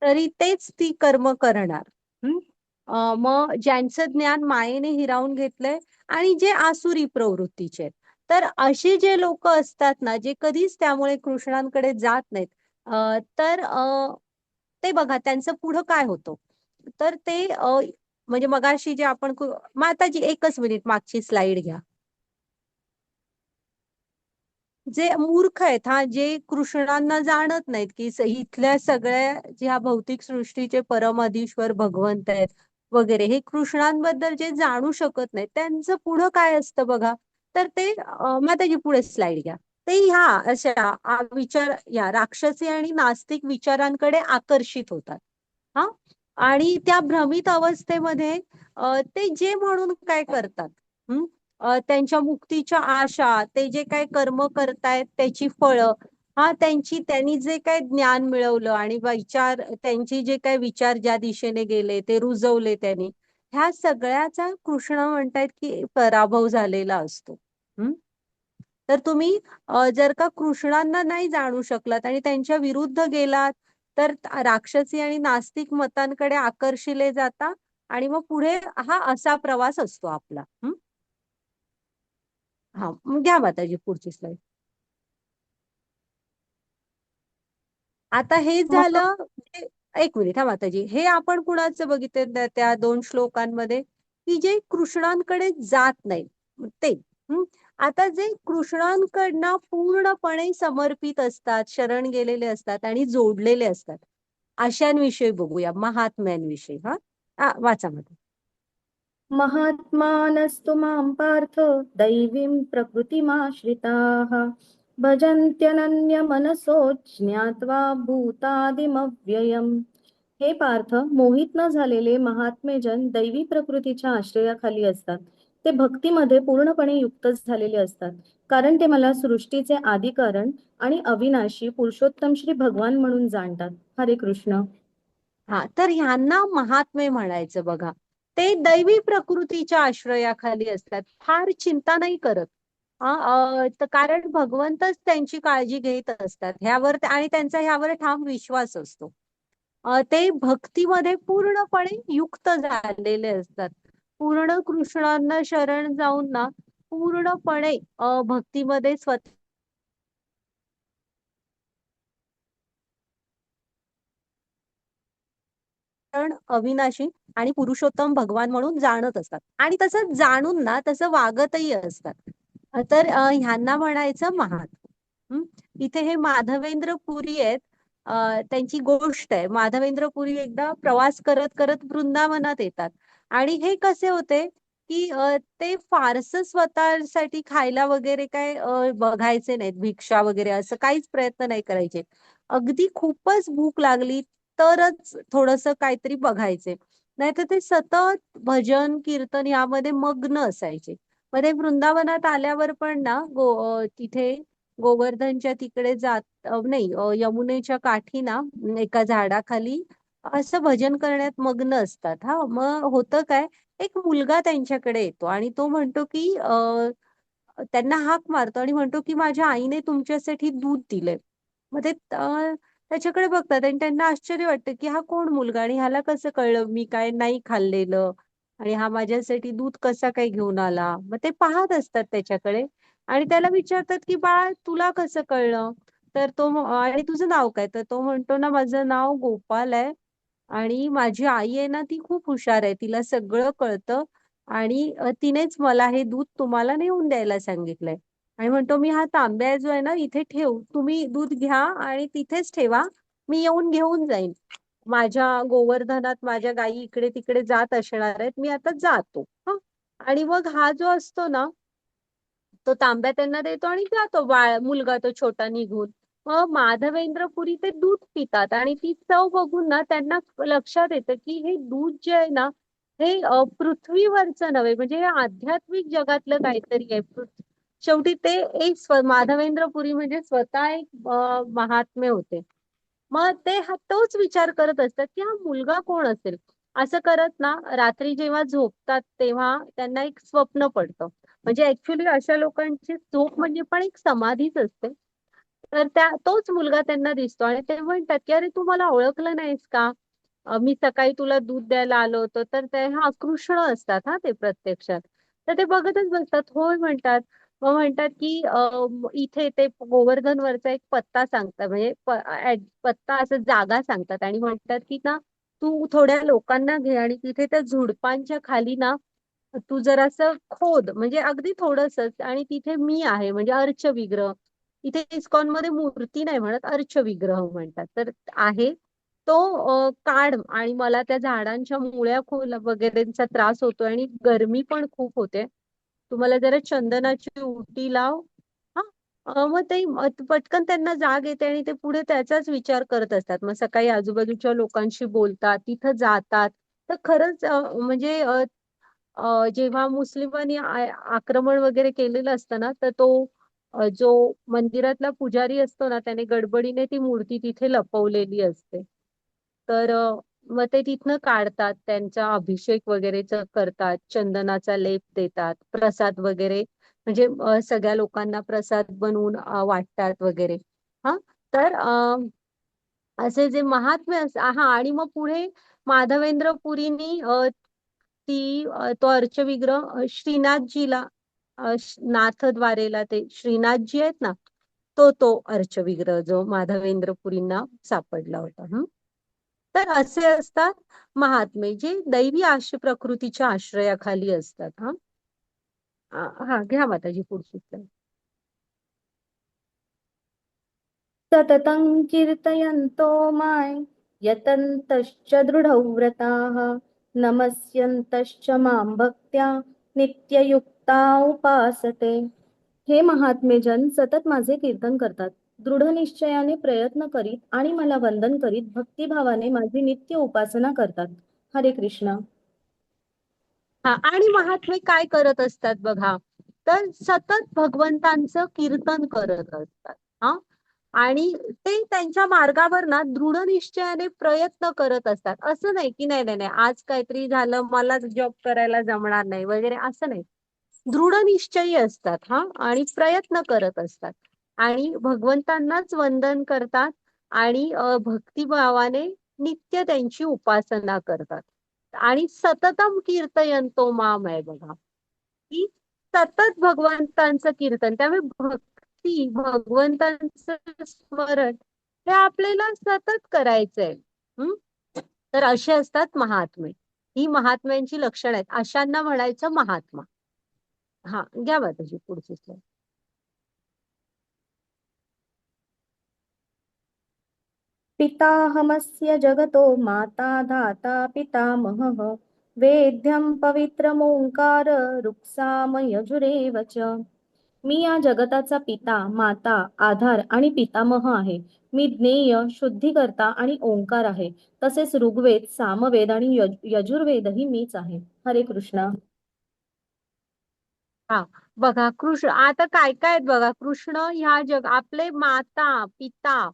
तरी तेच ती कर्म करणार. मग ज्यांचं ज्ञान मायेने हिरावून घेतलंय आणि जे आसुरी प्रवृत्तीचे आहेत, तर असे जे लोक असतात ना जे कधीच त्यामुळे कृष्णांकडे जात नाहीत, तर ते बघा त्यांचं पुढं काय होतं. तर ते म्हणजे मगाशी जे आपण माताजी एकच मिनिट मागची स्लाइड घ्या. जे मूर्ख आहेत, जे कृष्णांना जाणत नाहीत की इथल्या सगळ्या ज्या भौतिक सृष्टीचे परमधीश्वर भगवंत आहेत वगैरे, हे कृष्णांबद्दल जे जाणू शकत नाहीत त्यांचं पुढं काय असतं बघा. तर ते माताजी पुढे स्लाइड घ्या. ते ह्या अशा विचार या राक्षसी आणि नास्तिक विचारांकडे आकर्षित होतात. हा आणि त्या भ्रमित अवस्थेमध्ये ते जे म्हणून काय करतात, त्यांच्या मुक्तीच्या आशा, ते जे काय कर्म करतायत त्याची फळं, त्यांनी जे काय ज्ञान मिळवलं आणि विचार, त्यांची जे काय विचार ज्या दिशेने गेले ते रुजवले त्यांनी, ह्या सगळ्याचा कृष्ण म्हणतायत की पराभव झालेला असतो. तर तुम्ही जर का कृष्णांना नाही जाणू शकलात आणि त्यांच्या विरुद्ध गेलात तर राक्षसी आणि नास्तिक मतांकडे आकर्षिले जाता आणि मग पुढे हा असा प्रवास असतो आपला. हा मग घ्या माताजी पुढची स्लाइड. आता हे झालं एक मिनिट हा माताजी, हे आपण कुणाचं बघितलं त्या 2 श्लोकांमध्ये की जे कृष्णांकडे जात नाही ते. आता जे कृष्णांकडनं पूर्णपणे समर्पित असतात, शरण गेलेले असतात आणि जोडलेले असतात, अशांविषयी बघूया, महात्म्यांविषयी. वाचा मध्ये. महात्मानस्तु मां पार्थ दैवीं प्रकृतिमाश्रिताः भजन्त्यनन्यमनसो ज्ञात्वा भूतादिमव्ययम्. हे पार्थ, मोहित न झालेले महात्मे जन दैवी प्रकृतीच्या आश्रयाखाली असतात. ते भक्तीमध्ये पूर्णपणे युक्त झालेले असतात, कारण ते मला सृष्टीचे आदी कारण आणि अविनाशी पुरुषोत्तम श्री भगवान म्हणून जाणतात. हरे कृष्ण. तर ह्यांना महात्मे म्हणायचं बघा. ते दैवी प्रकृतीच्या आश्रयाखाली असतात, फार चिंता नाही करत. तर कारण भगवंतच त्यांची काळजी घेत असतात ह्यावर आणि त्यांचा ह्यावर ठाम विश्वास असतो. ते भक्तीमध्ये पूर्णपणे युक्त झालेले असतात. पूर्ण कृष्णांना शरण जाऊन ना पूर्णपणे भक्तीमध्ये स्वतः अविनाशी आणि पुरुषोत्तम भगवान म्हणून जाणत असतात आणि तसं जाणून ना तसं वागतही असतात. तर ह्यांना म्हणायचं महात. हं? इथे हे माधवेंद्र पुरी आहेत. त्यांची गोष्ट आहे. माधवेंद्र पुरी एकदा प्रवास करत करत वृंदावनात येतात आणि हे कसे होते की ते फारसं स्वतःसाठी खायला वगैरे काय बघायचे नाहीत, भिक्षा वगैरे असं काहीच प्रयत्न नाही करायचे. अगदी खूपच भूक लागली तरच थोडंसं काहीतरी बघायचे. नाहीतर ते सतत भजन कीर्तन यामध्ये मग्न असायचे. मध्ये वृंदावनात आल्यावर पण ना तिथे गोवर्धनच्या तिकडे नाही यमुनेच्या काठी ना एका झाडाखाली असं भजन करण्यात मग्न असतात. हा मग होतं काय, एक मुलगा त्यांच्याकडे येतो आणि तो म्हणतो की त्यांना हाक मारतो आणि म्हणतो की माझ्या आईने तुमच्यासाठी दूध दिलंय. मग ते त्याच्याकडे बघतात आणि त्यांना आश्चर्य वाटतं की हा कोण मुलगा आणि ह्याला कसं कळलं मी काय नाही खाल्लेलं आणि हा माझ्यासाठी दूध कसा काय घेऊन आला. मग ते पाहत असतात त्याच्याकडे आणि त्याला विचारतात की बाळ तुला कसं कळलं. तर आणि तुझं नाव काय. तर तो म्हणतो ना माझं नाव गोपाल आहे आणि माझी आई आहे ना ती खूप हुशार आहे, तिला सगळं कळतं आणि तिनेच मला हे दूध तुम्हाला नेऊन द्यायला सांगितलंय. आणि म्हणतो मी हा तांब्या जो आहे ना इथे ठेव, तुम्ही दूध घ्या आणि तिथेच ठेवा, मी येऊन घेऊन जाईन. माझ्या गोवर्धनात माझ्या गायी इकडे तिकडे जात असणार आहेत, मी आता जातो. हं. आणि मग हा जो असतो ना तो तांब्या त्यांना देतो आणि जातो मुलगा तो छोटा निघून. मग माधवेंद्रपुरी ते दूध पितात आणि ती चव बघून ना त्यांना लक्षात येतं की हे दूध जे आहे ना हे पृथ्वीवरचं नव्हे, म्हणजे हे आध्यात्मिक जगातलं काहीतरी आहे. शेवटी ते एक माधवेंद्रपुरी म्हणजे स्वतः एक महात्मे होते. मग ते तोच विचार करत असतात की हा मुलगा कोण असेल. असं करत ना रात्री जेव्हा झोपतात तेव्हा त्यांना एक स्वप्न पडतं. म्हणजे ऍक्च्युली अशा लोकांची झोप म्हणजे पण एक समाधीच असते. तर तोच मुलगा त्यांना दिसतो आणि ते म्हणतात की अरे तू मला ओळखलं नाहीस का. मी सकाळी तुला दूध द्यायला आलो होतो. तर ते हा कृष्ण असतात हा ते प्रत्यक्षात. तर ते बघतच बसतात. होय म्हणतात. मग म्हणतात की इथे ते गोवर्धन वरचा एक पत्ता सांगतात, म्हणजे पत्ता असं जागा सांगतात आणि म्हणतात की ना तू थोड्या लोकांना घे आणि तिथे त्या झुडपांच्या खाली ना तू जरासं खोद, म्हणजे अगदी थोडंसंच, आणि तिथे मी आहे म्हणजे अर्च विग्रह. इथे इस्कॉन मध्ये मूर्ती नाही म्हणत, अर्च विग्रह म्हणतात. तर आहे तो काढ आणि मला त्या झाडांच्या मुळ्या खोल वगैरेचा त्रास होतोय आणि गरमी पण खूप होते. तुम्हाला जरा चंदनाची उटी लाव. हा. मग ते पटकन त्यांना जाग येते आणि ते पुढे त्याचाच विचार करत असतात. मग सकाळी आजूबाजूच्या लोकांशी बोलतात, तिथं जातात. तर खरंच म्हणजे जेव्हा मुस्लिमांनी आक्रमण वगैरे केलेलं असतं ना तर तो जो मंदिरातला पुजारी असतो ना त्याने गडबडीने ती मूर्ती तिथे लपवलेली असते. तर मग ते तिथनं काढतात, त्यांचा अभिषेक वगैरे करतात, चंदनाचा लेप देतात, प्रसाद वगैरे म्हणजे सगळ्या लोकांना प्रसाद बनवून वाटतात वगैरे. हा. तर असे जे महात्मे हा आणि मग पुढे माधवेंद्र पुरीनी तो अर्चविग्रह श्रीनाथजीला नाथद्वारेला ते श्रीनाथजी आहेत ना तो अर्चविग्रह जो माधवेंद्रपुरींना सापडला होता. तर असे असतात महात्मे जे दैवी प्रकृतीच्या आश्रयाखाली असतात. हा घ्या माताजी पुढची slide. सततं कीर्तयन्तो मां यतन्तश्च दृढव्रताः नमस्यन्तश्च मां भक्त्या नित्ययुक्ता उपासते. हे महात्मेजन सतत माझे कीर्तन करतात, दृढ निश्चयाने प्रयत्न करीत आणि मला वंदन करीत भक्तिभावाने माझी नित्य उपासना करतात. हरे कृष्ण. हा आणि महात्मे काय करत असतात बघा, तर सतत भगवंतांचं कीर्तन करत असतात. हा. आणि ते त्यांच्या मार्गावर ना दृढ निश्चयाने प्रयत्न करत असतात. असं नाही की नाही नाही नाही आज काहीतरी झालं मला जॉब करायला जमणार नाही वगैरे, असं नाही. दृढ निश्चयी असतात हा, आणि प्रयत्न करत असतात आणि भगवंतांनाच वंदन करतात आणि भक्तिभावाने नित्य त्यांची उपासना करतात. आणि सततम कीर्तयंतो माम आहे बघा, की सतत भगवंतांचं कीर्तन. त्यामुळे भक्ती, भगवंतांचं स्मरण हे आपल्याला सतत करायचंय. हम्म. तर असे असतात महात्मे. ही महात्म्यांची लक्षणं आहेत, अशांना म्हणायचं महात्मा. हा, घ्या माताजी पुढची slide. पिताहमस्य जगतो माता धाता पितामहः वेद्यं पवित्रमोंकार रुक्साम यजुरेव च. मी या जगताचा पिता, माता, आधार आणि पितामह आहे. मी ज्ञेय, शुद्धिकर्ता आणि ओंकार आहे. तसेच ऋग्वेद, सामवेद आणि यजुर्वेदही मीच आहे. हरे कृष्ण. हा, बघा कृष्ण आता काय काय आहेत बघा. कृष्ण ह्या जग आपले माता पिता,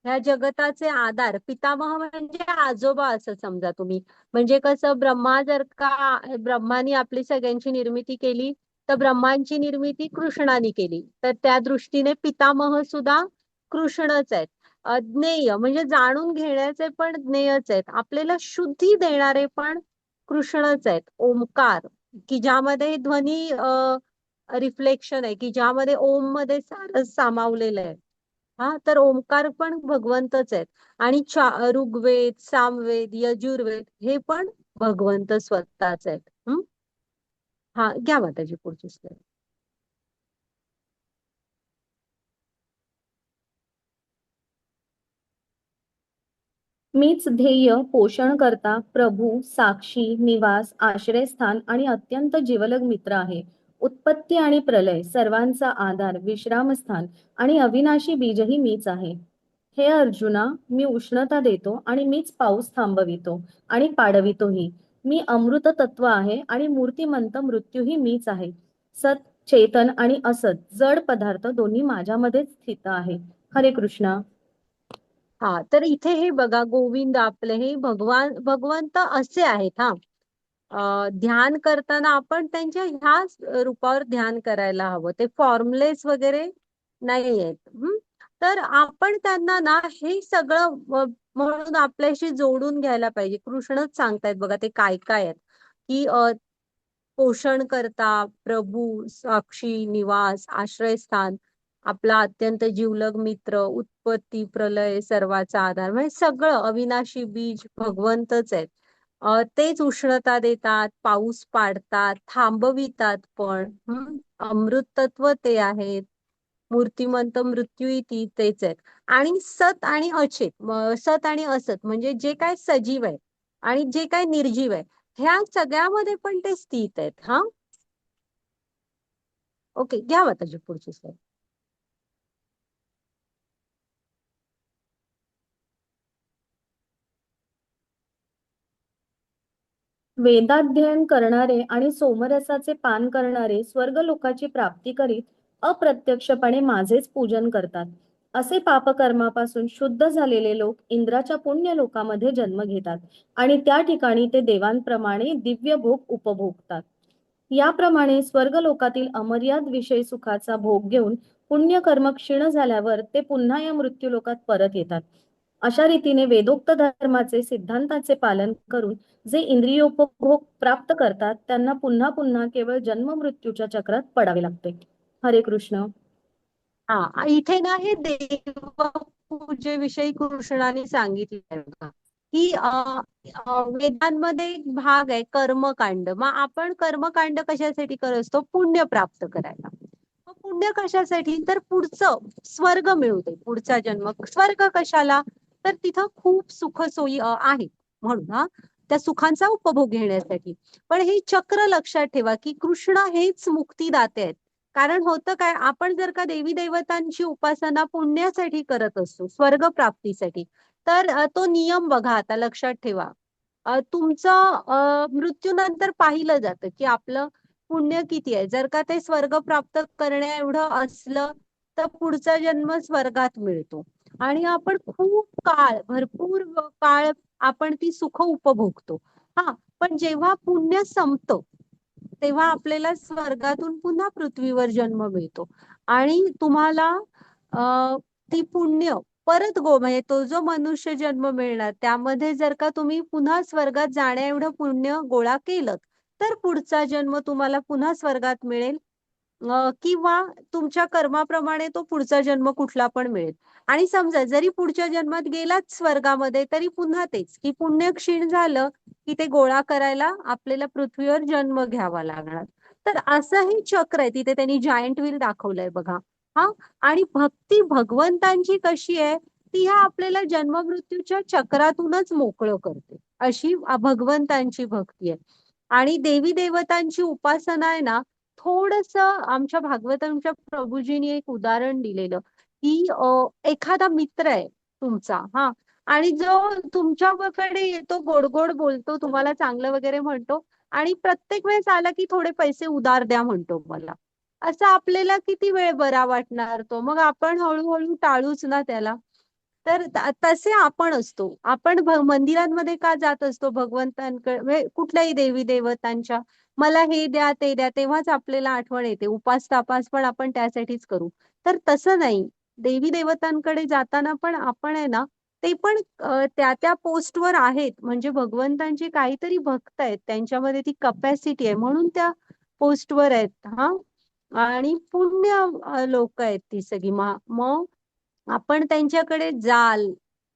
ह्या जगताचे आधार. पितामह म्हणजे आजोबा असं समजा तुम्ही. म्हणजे कसं, ब्रह्मा जर का ब्रह्मानी आपली सगळ्यांची निर्मिती केली, तर ब्रह्मांची निर्मिती कृष्णाने केली, तर त्या दृष्टीने पितामह सुद्धा कृष्णच आहेत. ज्ञेय म्हणजे जाणून घेण्याचे पण ज्ञेयच आहेत. आपल्याला शुद्धी देणारे पण कृष्णच आहेत. ओंकार, की ज्यामध्ये ध्वनी रिफ्लेक्शन आहे, की ज्यामध्ये ओम मध्ये सारच सामावलेलं आहे. हा, तर ओंकार पण भगवंतच आहेत. आणि ऋग्वेद, सामवेद, यजुर्वेद हे पण भगवंत स्वतःच आहेत. हा, घ्या माताजी पुढची slide. मीच ध्येय, पोषणकर्ता, प्रभू, साक्षी, निवास, आश्रयस्थान आणि अत्यंत जिवलग मित्र आहे. उत्पत्ती आणि प्रलय, सर्वांचा आधार, विश्रामस्थान आणि अविनाशी बीजही मीच आहे. हे अर्जुना, मी उष्णता देतो आणि मीच पाऊस थांबवितो आणि पाडवितोही. मी अमृत तत्व आहे आणि मूर्तिमंत मृत्यूही मीच आहे. सत, चेतन आणि असत, जड पदार्थ दोन्ही माझ्यामध्येच स्थित आहे. हरे कृष्णा. हा, तर इथे हे बघा, गोविंद आपले हे भगवंत असे आहेत. हा, ध्यान करताना आपण त्यांच्या ह्या रूपावर ध्यान करायला हवं. ते फॉर्मलेस वगैरे नाही आहेत. तर आपण त्यांना ना हे सगळं म्हणून आपल्याशी जोडून घ्यायला पाहिजे. कृष्णच सांगतायत बघा ते काय काय आहेत, की पोषण करता, प्रभू, साक्षी, निवास, आश्रयस्थान, आपला अत्यंत जीवलग मित्र, उत्पत्ती, प्रलय, सर्वाचा आधार. म्हणजे सगळं अविनाशी बीज भगवंतच आहेत. तेच उष्णता देतात, पाऊस पाडतात, थांबवितात पण. अमृत तत्व ते आहेत. मूर्तिमंत मृत्यूही तेच आहेत. आणि सत आणि अचित, सत आणि असत म्हणजे जे काय सजीव आहे आणि जे काय निर्जीव आहे, ह्या सगळ्यामध्ये पण ते स्थित आहेत. हा, ओके, घ्या माताजी पुढची slide. वेदाध्ययन करणारे आणि सोमरसाचे पान करणारे स्वर्ग लोकाची प्राप्ती करीत अप्रत्यक्षपणे माझेच पूजन करतात. असे पापकर्मापासून शुद्ध झालेले लोक इंद्राच्या पुण्य लोकामध्ये जन्म घेतात आणि त्या ठिकाणी ते देवांप्रमाणे दिव्य भोग उपभोगतात. याप्रमाणे स्वर्ग लोकातील अमर्याद विषय सुखाचा भोग घेऊन पुण्यकर्म क्षीण झाल्यावर ते पुन्हा या मृत्यू लोकात परत येतात. अशा रीतीने वेदोक्त धर्माचे सिद्धांताचे पालन करून जे इंद्रियोपभोग प्राप्त करतात त्यांना पुन्हा पुन्हा केवळ जन्म मृत्यूच्या चक्रात पडावे लागते. हरे कृष्ण. हा, इथे ना हे देवपूजेविषयी कृष्णाने सांगितले आहे बघा, की वेदांमध्ये एक भाग आहे कर्मकांड. मग आपण कर्मकांड कशासाठी करत असतो? पुण्य प्राप्त करायला. मग पुण्य कशासाठी? तर पुढचं स्वर्ग मिळू दे, पुढचा जन्म. स्वर्ग कशाला? तर तिथं खूप सुख सोयी आहेत म्हणून. हा, त्या सुखांचा उपभोग घेण्यासाठी. पण हे चक्र लक्षात ठेवा, की कृष्ण हेच मुक्तीदाते आहेत. कारण होतं काय, आपण जर का देवी देवतांची उपासना पुण्यासाठी करत असतो, स्वर्ग प्राप्तीसाठी, तर तो नियम बघा आता लक्षात ठेवा. तुमचं मृत्यूनंतर पाहिलं जातं की आपलं पुण्य किती आहे. जर का ते स्वर्ग प्राप्त करण्या एवढं असलं तर पुढचा जन्म स्वर्गात मिळतो आणि आपण खूप काळ, भरपूर काळ आपण ती सुख उपभोगतो. हा, पण जेव्हा पुण्य संपतं, तेव्हा आपल्याला स्वर्गातून पुन्हा पृथ्वीवर जन्म मिळतो. आणि तुम्हाला ती पुण्य परत म्हणजे तो जो मनुष्य जन्म मिळणार त्यामध्ये जर का तुम्ही पुन्हा स्वर्गात जाण्या एवढं पुण्य गोळा केलं तर पुढचा जन्म तुम्हाला पुन्हा स्वर्गात मिळेल. किंवा तुमच्या कर्माप्रमाणे तो पुढचा जन्म कुठला पण मिळेल. आणि समजा जरी पुढच्या जन्मात गेलाच स्वर्गामध्ये तरी पुन्हा तेच की पुण्य क्षीण झालं की ते गोळा करायला आपल्याला पृथ्वीवर जन्म घ्यावा लागणार. तर असं हे चक्र आहे. तिथे त्यांनी जायंट व्हील दाखवलंय बघा. हा. आणि भक्ती भगवंतांची कशी आहे ती ह्या आपल्याला जन्ममृत्यूच्या चक्रातूनच मोकळं करते अशी भगवंतांची भक्ती आहे. आणि देवी देवतांची उपासना आहे ना थोडस आमच्या भागवतांच्या प्रभूजींनी एक उदाहरण दिलेलं की एखादा मित्र आहे तुमचा हा आणि जो तुमच्याकडे येतो गोड गोड बोलतो तुम्हाला चांगलं वगैरे म्हणतो आणि प्रत्येक वेळेस आला की थोडे पैसे उधार द्या म्हणतो मला. असं आपल्याला किती वेळ बरा वाटणार तो मग आपण हळूहळू टाळूच ना त्याला. तर तसे आपण असतो. आपण मंदिरांमध्ये का जात असतो भगवंतांकडे म्हणजे कुठल्याही देवी देवतांच्या मला हे द्या ते द्या तेव्हाच आपल्याला आठवण येते. उपास तापास पण आपण त्यासाठीच करू. तर तसं नाही. देवी देवतांकडे जाताना पण आपण आहे ना ते पण त्या त्या पोस्टवर आहेत म्हणजे भगवंतांचे काहीतरी भक्त आहेत त्यांच्यामध्ये ती कपॅसिटी आहे म्हणून त्या पोस्टवर आहेत. हा. आणि पुण्य लोक आहेत ती सगळी. मग आपण त्यांच्याकडे जाल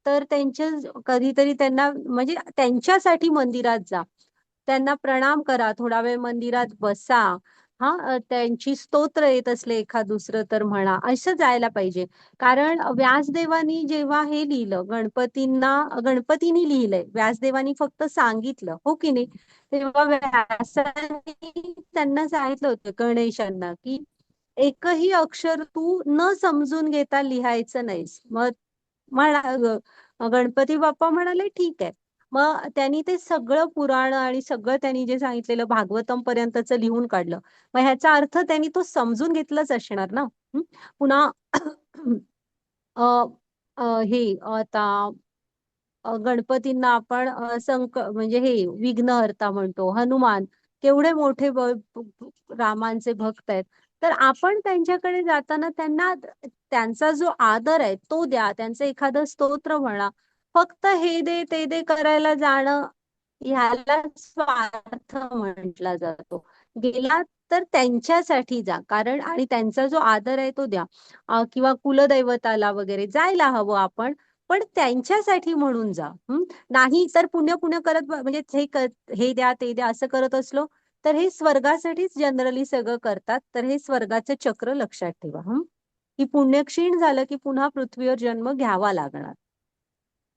तर त्यांच्या कधीतरी त्यांना म्हणजे त्यांच्यासाठी मंदिरात जा. त्यांना प्रणाम करा. थोडा वेळ मंदिरात बसा. हा. त्यांची स्तोत्र येत असले एखाद दुसरं तर म्हणा. असं जायला पाहिजे. कारण व्यासदेवानी जेव्हा हे लिहिलं गणपतीनी लिहिलंय. व्यासदेवानी फक्त सांगितलं हो की नाही. तेव्हा व्यासांनी त्यांना सांगितलं होतं गणेशांना की एकही अक्षर तू न समजून घेता लिहायचं नाहीस. मग गणपती बाप्पा म्हणाले ठीक आहे. मग त्यांनी ते सगळं पुराण आणि सगळं त्यांनी जे सांगितलेलं भागवतम पर्यंतच लिहून काढलं. मग ह्याचा अर्थ त्यांनी तो समजून घेतलाच असणार ना. पुन्हा अ, हे आता गणपतींना आपण म्हणजे हे विघ्नहर्ता म्हणतो. हनुमान केवढे मोठे रामांचे भक्त आहेत. तर आपण त्यांच्याकडे जाताना त्यांना त्यांचा जो आदर आहे तो द्या. त्यांचं एखादं स्तोत्र म्हणा. फक्त हे दे ते दे करायला जाणं ह्याला स्वार्थ म्हटला जातो. गेला तर त्यांच्यासाठी जा. कारण आणि त्यांचा जो आदर आहे तो द्या. किंवा कुलदैवताला वगैरे जायला हवं आपण पण त्यांच्यासाठी म्हणून जा. नाही तर पुण्य पुण्य करत म्हणजे हे द्या ते द्या असं करत असलो तर हे स्वर्गासाठीच जनरली सगळं करतात. तर हे स्वर्गाचं चक्र लक्षात ठेवा. की पुण्य क्षीण झालं की पुन्हा पृथ्वीवर जन्म घ्यावा लागणार.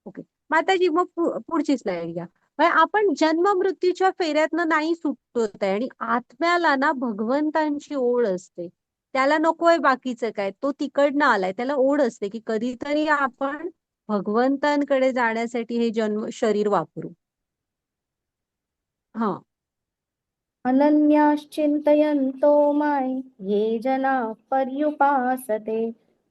ओके. माताजी मग पुढची स्लाइड घ्या. आपण जन्म मृत्यूच्या फेऱ्यातनं नाही सुटत आहे आणि आत्म्याला ना भगवंतांची ओढ असते. त्याला नकोय बाकीचं काय तो तिकडनं आलाय त्याला ओढ असते की कधीतरी आपण भगवंतांकडे जाण्यासाठी हे जन्म शरीर वापरू. हा. अनन्याश्चिन्तयन्तो मां ये जनाः पर्युपासते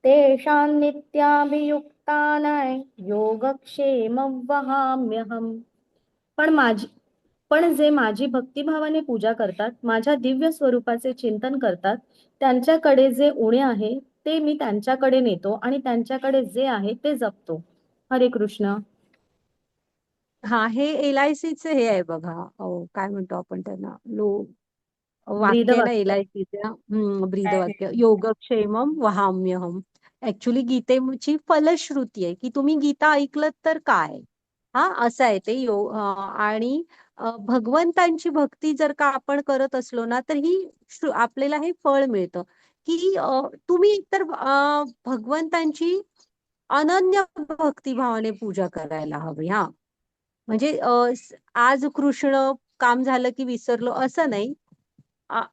तेषां नित्याभियुक्तानां योगक्षेमं वहाम्यहम्. पण जे माझी भक्तिभावाने पूजा करतात माझ्या दिव्य स्वरूपाचे चिंतन करतात त्यांच्याकडे जे उणे आहे ते मी त्यांच्याकडे नेतो आणि त्यांच्याकडे जे आहे ते जपतो. हरे कृष्ण. हा. हे LICचं हे आहे बघा. काय म्हणतो आपण त्यांना वाक्य आहे ना ब्रीदवाक्य. LICच्या ब्रीदवाक्य योगक्षेमम वहाम्यहम. ऍक्च्युली गीतेची फलश्रुती आहे की तुम्ही गीता ऐकलत तर काय. हा. असं आहे ते आणि भगवंतांची भक्ती जर का आपण करत असलो ना तर ही आपल्याला हे फळ मिळतं की तुम्ही तर भगवंतांची अनन्य भक्तिभावाने पूजा करायला हवी. हा. म्हणजे आज कृष्ण काम झालं की विसरलो असं नाही.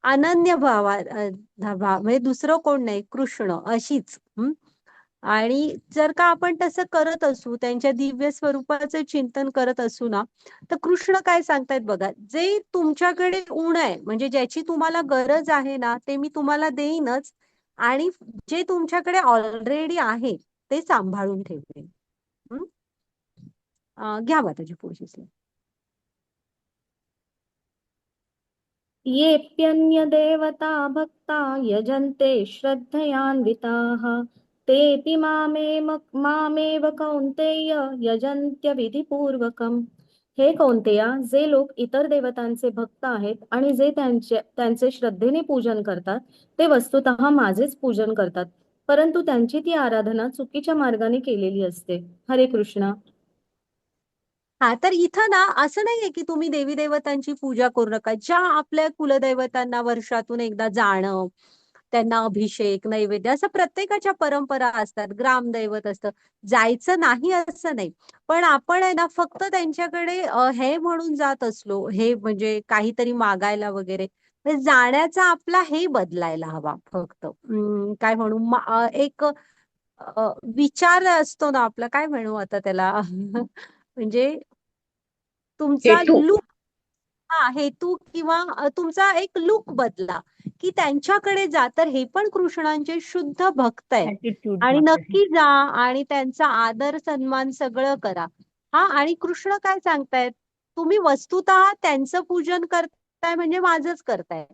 अनन्य म्हणजे दुसरं कोण नाही कृष्ण अशीच. आणि जर का आपण तसं करत असू त्यांच्या दिव्य स्वरूपाचं चिंतन करत असू ना तर कृष्ण काय सांगतायत बघा. जे तुमच्याकडे उण आहे म्हणजे ज्याची तुम्हाला गरज आहे ना ते मी तुम्हाला देईनच आणि जे तुमच्याकडे ऑलरेडी आहे ते सांभाळून ठेवेन. घ्या माताजी पुढची slide. येऽप्यन्यदेवता भक्ता यजन्ते श्रद्धयान्विताः तेऽपि मामेव कौन्तेय यजन्त्यविधिपूर्वकम्. हे कौन्तेया, जे लोक इतर देवतांचे भक्त आहेत आणि जे त्यांचे श्रद्धेने पूजन करतात ते वस्तुतः माझेच पूजन करतात, परंतु त्यांची ती आराधना चुकीच्या मार्गाने केलेली असते. हरे कृष्ण. हा, तर इथं ना असं नाहीये की तुम्ही देवी देवतांची पूजा करू नका. ज्या आपल्या कुलदैवतांना वर्षातून एकदा जाणं, त्यांना अभिषेक नैवेद्य असं प्रत्येकाच्या परंपरा असतात. ग्रामदैवत असतं, जायचं नाही असं नाही. पण आपण आहे ना फक्त त्यांच्याकडे हे म्हणून जात असलो, हे म्हणजे काहीतरी मागायला वगैरे, तर जाण्याचा आपला हे बदलायला हवा फक्त. काय म्हणू एक विचार असतो ना आपला, काय म्हणू आता त्याला म्हणजे तुमचा हेतू. लुक, हा हेतू किंवा तुमचा एक लुक बदला, की त्यांच्याकडे जा. तर हे पण कृष्णांचे शुद्ध भक्त आहेत ऍटिट्यूड आणि आपला. नक्की जा आणि त्यांचा आदर सन्मान सगळं करा. हा, आणि कृष्ण काय सांगतायत, तुम्ही वस्तुतः त्यांचं पूजन करताय म्हणजे माझंच करताय.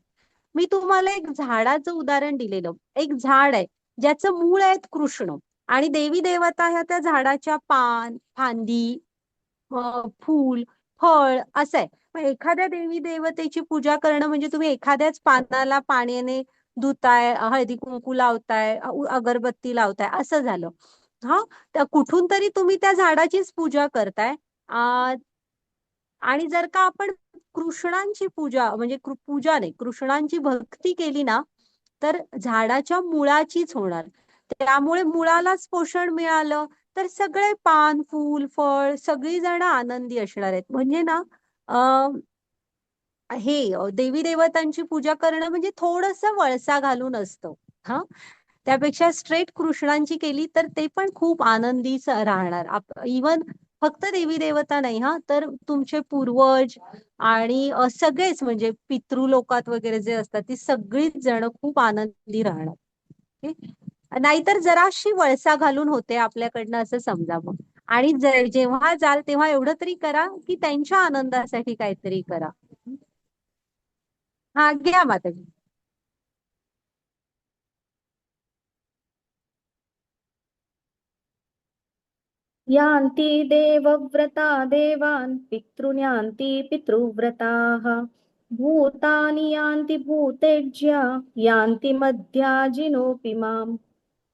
मी तुम्हाला एक झाडाचं उदाहरण दिलेलं. एक झाड आहे ज्याचं मूळ आहेत कृष्ण, आणि देवी देवता ह्या त्या झाडाच्या पान, फांदी, फूल, फळ असं आहे. मग एखाद्या देवी देवतेची पूजा करणं म्हणजे तुम्ही एखाद्याच पानाला पाण्याने धुताय, हळदी कुंकू लावताय, अगरबत्ती लावताय असं झालं. हा, त्या कुठून तरी तुम्ही त्या झाडाचीच पूजा करताय. आणि जर का आपण कृष्णांची पूजा म्हणजे पूजा नाही, कृष्णांची भक्ती केली ना, तर झाडाच्या मुळाचीच होणार. त्यामुळे मुळालाच पोषण मिळालं तर सगळे पान, फूल, फळ सगळी जण आनंदी असणार आहेत. म्हणजे ना देवी देवतांची पूजा करणं म्हणजे थोडंसं वळसा घालून असतं. हा, त्यापेक्षा स्ट्रेट कृष्णांची केली तर ते पण खूप आनंदी राहणार. इवन फक्त देवी देवता नाही, हा तर तुमचे पूर्वज आणि सगळेच म्हणजे पितृलोकात वगैरे जे असतात ती सगळीच जण खूप आनंदी राहणार. ओके? नाहीतर जराशी वळसा घालून होते आपल्याकडनं असं समजावं. आणि जेव्हा जाल तेव्हा एवढं तरी करा की त्यांच्या आनंदासाठी काहीतरी करा. हा, घ्या माताजी. यान्ति देवव्रता देवान् पितॄन्यान्ति पितृव्रताः भूतानि यान्ति भूतेज्या यान्ति मध्याजिनोऽपि माम्.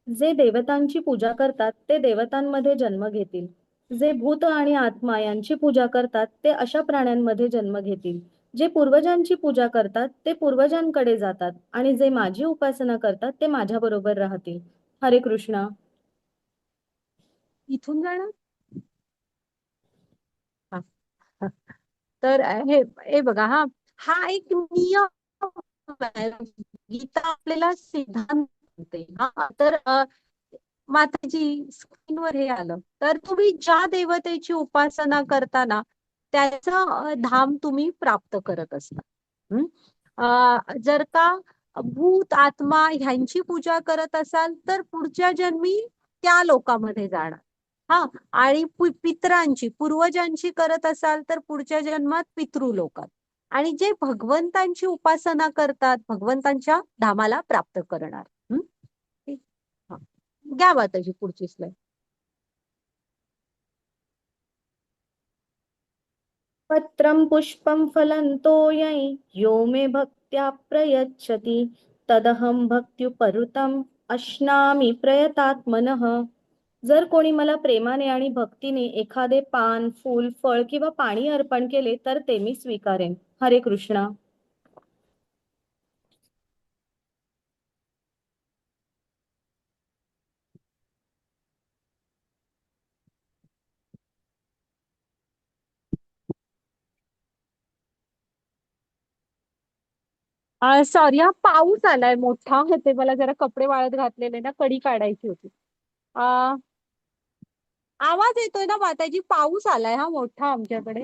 जे देवतांची पूजा करतात ते देवतांमध्ये जन्म घेतील. जे भूत आणि आत्मा यांची पूजा करतात ते अशा प्राण्यांमध्ये जन्म घेतील. जे पूर्वजांची पूजा करतात ते पूर्वजांकडे जातात आणि जे माझी उपासना करतात ते माझ्या बरोबर राहतील. हरे कृष्ण. इथून जाणार. हा. तर हे बघा, हा हा एक नियम आहे. गीता आपल्याला सिद्धांत देते. हा, तर माताजी स्क्रीनवर हे आलं तर तुम्ही ज्या देवतेची उपासना करताना त्याचं धाम तुम्ही प्राप्त करत असता. जर का भूत आत्मा ह्यांची पूजा करत असाल तर पुढच्या जन्मी त्या लोकांमध्ये जाणार. हा, आणि पितरांची पूर्वजांची करत असाल तर पुढच्या जन्मात पितृलोकात. आणि जे भगवंतांची उपासना करतात भगवंतांच्या धामाला प्राप्त करणार. ठीक. हा. घ्या माताजी पुढची स्लाइड. पत्रं पुष्पं फलं तोयं यो मे भक्त्या प्रयच्छति तदहं भक्त्युपहृतम् अश्नामि प्रयतात्मनः. जर कोणी मला प्रेमाने आणि भक्तीने एखादे पान, फूल, फळ किंवा पाणी अर्पण केले तर ते मी स्वीकारेन. हरे कृष्ण. सॉरी, हा पाऊस आलाय मोठा. ते मला जरा कपडे वाळत घातलेले ना, कडी काढायची होती. अ, आवाज येतोय ना माताजी? पाऊस आलाय हा मोठा आमच्याकडे.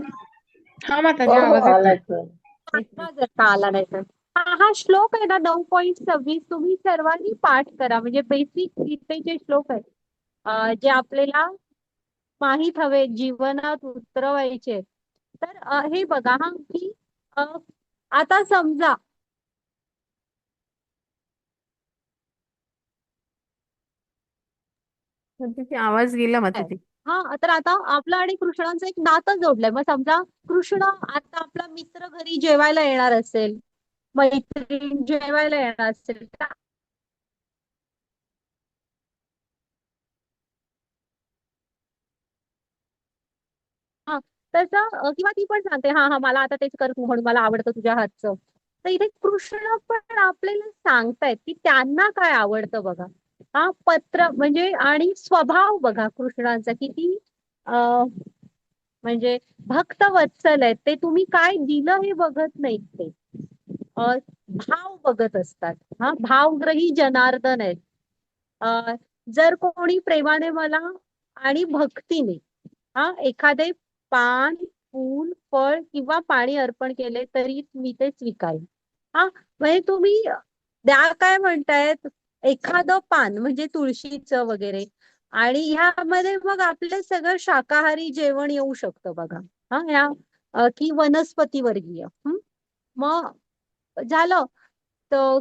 हा माताजी हो हो, आवाज येतोय. आलाय सर. आता जर का आला नाही तर हा श्लोक आहे ना 9.26 तुम्ही सर्वांनी पाठ करा. म्हणजे बेसिक गीतेचे श्लोक आहेत जे आपल्याला माहित हवे, जीवनात उतरवायचे. तर हे बघा, हा की आता समजा माताजी आवाज गेला माताजी. हा, तर आता आपलं आणि कृष्णांचं एक नातं जोडलंय. मग समजा कृष्ण आता आपला मित्र घरी जेवायला येणार असेल, मैत्रीण जेवायला येणार असेल, तर हा, तसं किंवा ती पण सांगते, हा हा मला आता तेच कर तू, म्हणून मला आवडतं तुझ्या हातचं. तर इथे कृष्ण पण आपल्याला सांगतायत की त्यांना काय आवडतं बघा. हा, पत्र म्हणजे आणि स्वभाव बघा कृष्णांचा किती म्हणजे भक्त वत्सल आहेत. ते तुम्ही काय दिलं हे बघत नाहीत ते, अ, भाव बघत असतात. हा, भावग्रही जनार्दन आहेत. अ, जर कोणी प्रेमाने मला आणि भक्तीने एखादे पान, फूल, फळ किंवा पाणी अर्पण केले तरी मी ते स्वीकारेन. हा, म्हणजे तुम्ही द्या काय म्हणतायत, एखादं पान म्हणजे तुळशीचं वगैरे, आणि ह्यामध्ये मग आपलं सगळं शाकाहारी जेवण येऊ शकतं बघा. हा, ह्या की वनस्पती वर्गीय. मग झालं. तर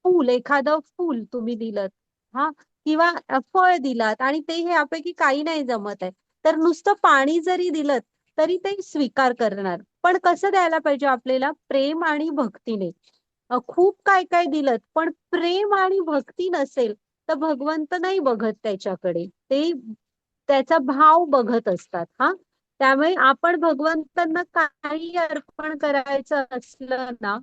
फूल, एखादं फूल तुम्ही दिलत, हा, किंवा फळ दिलात आणि ते ह्यापैकी काही नाही जमत आहे, तर नुसतं पाणी जरी दिलं तरी ते स्वीकार करणार. पण कसं द्यायला पाहिजे आपल्याला, प्रेम आणि भक्तीने. खूप काय काय दिलं पण प्रेम आणि भक्ती नसेल तर भगवंत नाही बघत त्याच्याकडे, ते त्याचा भाव बघत असतात. हा, त्यामुळे आपण भगवंतांना काही अर्पण करायचं असलं ना,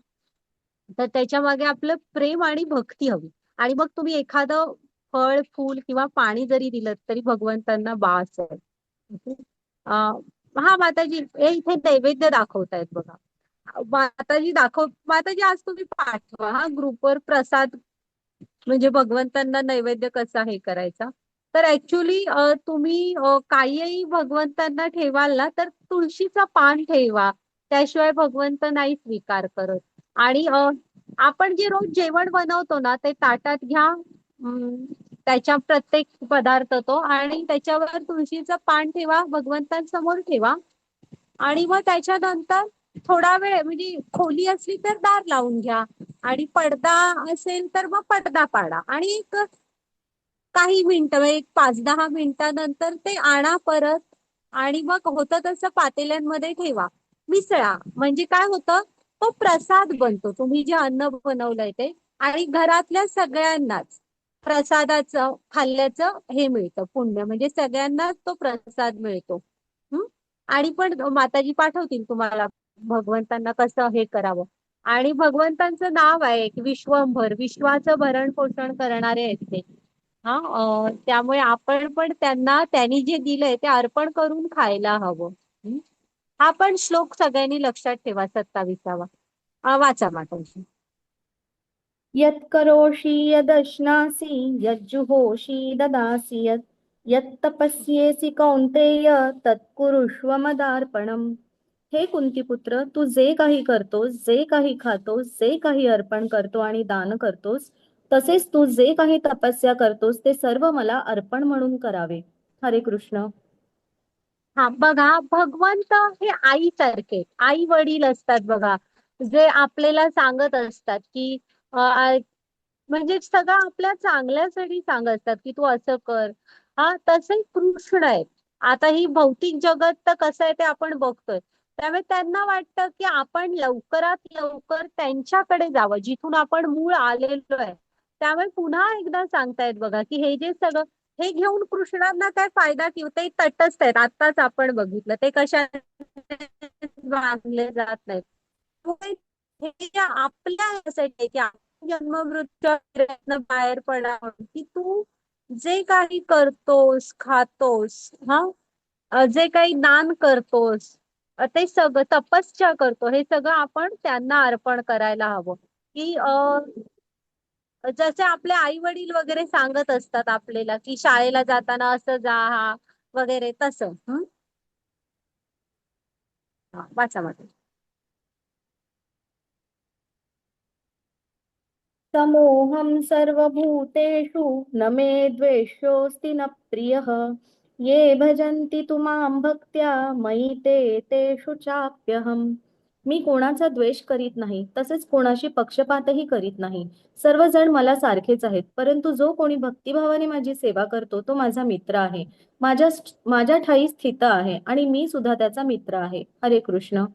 तर त्याच्या मागे आपलं प्रेम आणि भक्ती हवी. आणि मग तुम्ही एखादं फळ, फूल किंवा पाणी जरी दिलं तरी भगवंतांना बास आहे. ओके? हा माताजी, हे इथे नैवेद्य दाखवतायत बघा. माताजी आज तुम्ही पाठवा हा ग्रुपवर प्रसाद, म्हणजे भगवंतांना नैवेद्य कसा हे करायचा. तर ऍक्च्युली तुम्ही काहीही भगवंतांना ठेवाल ना, तर तुळशीचा पान ठेवा, त्याशिवाय भगवंत नाही स्वीकार करत. आणि आपण जे रोज जेवण बनवतो ना, ते ताटात घ्या. त्याच्या प्रत्येक पदार्थ तो, आणि त्याच्यावर तुळशीचं पान ठेवा, भगवंतांसमोर ठेवा. आणि मग त्याच्यानंतर थोडा वेळ, म्हणजे खोली असली तर दार लावून घ्या, आणि पडदा असेल तर मग पडदा पाडा, आणि एक काही मिनिटं, म्हणजे एक 5-10 मिनिटानंतर ते आणा परत. आणि मग होतं तसं पातेल्यांमध्ये ठेवा, मिसळा. म्हणजे काय होतं, तो प्रसाद बनतो, तुम्ही जे अन्न बनवलंय ते. आणि घरातल्या सगळ्यांनाच प्रसादाचं खाल्ल्याचं हे मिळतं पुण्य, म्हणजे सगळ्यांनाच तो प्रसाद मिळतो. हम्म. आणि पण माताजी पाठवतील तुम्हाला भगवंतांना कसं हे करावं. आणि भगवंतांचं नाव आहे की विश्वंभर, विश्वाचं भरण पोषण करणारे आहेत ते. हा, त्यामुळे आपण पण त्यांना त्यांनी जे दिलंय ते अर्पण करून खायला हवं. हं? हा पण श्लोक सगळ्यांनी लक्षात ठेवा, 27वा. वाचा माताजी. यत्करोषि यदश्नासि यज्जुहोषि ददासि यत्तपस्येसि कौन्तेय तत्कुरुष्व मदार्पणम्. हे कुंतीपुत्र, तू जे काही करतोस, जे काही खातोस, जे काही अर्पण करतो आणि दान करतोस, तसेच तू जे काही तपस्या करतोस ते सर्व मला अर्पण म्हणून करावे. हरे कृष्ण. हा बघा, भगवंत हे आईसारखे, आई वडील असतात बघा, जे आपल्याला सांगत असतात की म्हणजे सगळं आपल्या चांगल्यासाठी सांगत असतात की तू असं कर. हा, तसे कृष्ण आहेत. आता ही भौतिक जगत तर कसं आहे ते आपण बघतोय, त्यामुळे त्यांना वाटतं की आपण लवकरात लवकर त्यांच्याकडे जावं जिथून आपण मूळ आलेलो आहे. त्यामुळे पुन्हा एकदा सांगतायत बघा की हे जे सगळं, हे घेऊन कृष्णांना काय फायदा, की ते तटस्थ आहेत. आताच आपण बघितलं ते कशा मानले जात नाहीत. हे जे आपल्या यासाठी आहे की आपण जन्ममृत्यूच्या चक्रातनं बाहेर पडावं, की तू जे काही करतोस, खातोस, जे काही दान करतोस, ते सगळं तपस्या करतो, हे सगळं आपण त्यांना अर्पण करायला हवं. की जसे आपले आई वडील वगैरे सांगत असतात आपल्याला की शाळेला जाताना असं जा, हा वगैरे तसं. वाचा वाचा. समोहं सर्वभूतेषु न मे द्वेष्योऽस्ति न प्रियः। ये भजन्ति तु मां भक्त्या मयि ते तेषु चाप्यहम्। मी कोणाचा द्वेष करीत नाही, तसेच कोणाशी पक्षपातही करीत नाही. सर्वजण मला सारखेच आहेत, परंतु जो कोणी भक्तिभावाने माझी सेवा करतो तो माझा मित्र आहे. माझ्या ठायी स्थित आहे आणि मी सुद्धा त्याचा मित्र आहे. हरे कृष्ण.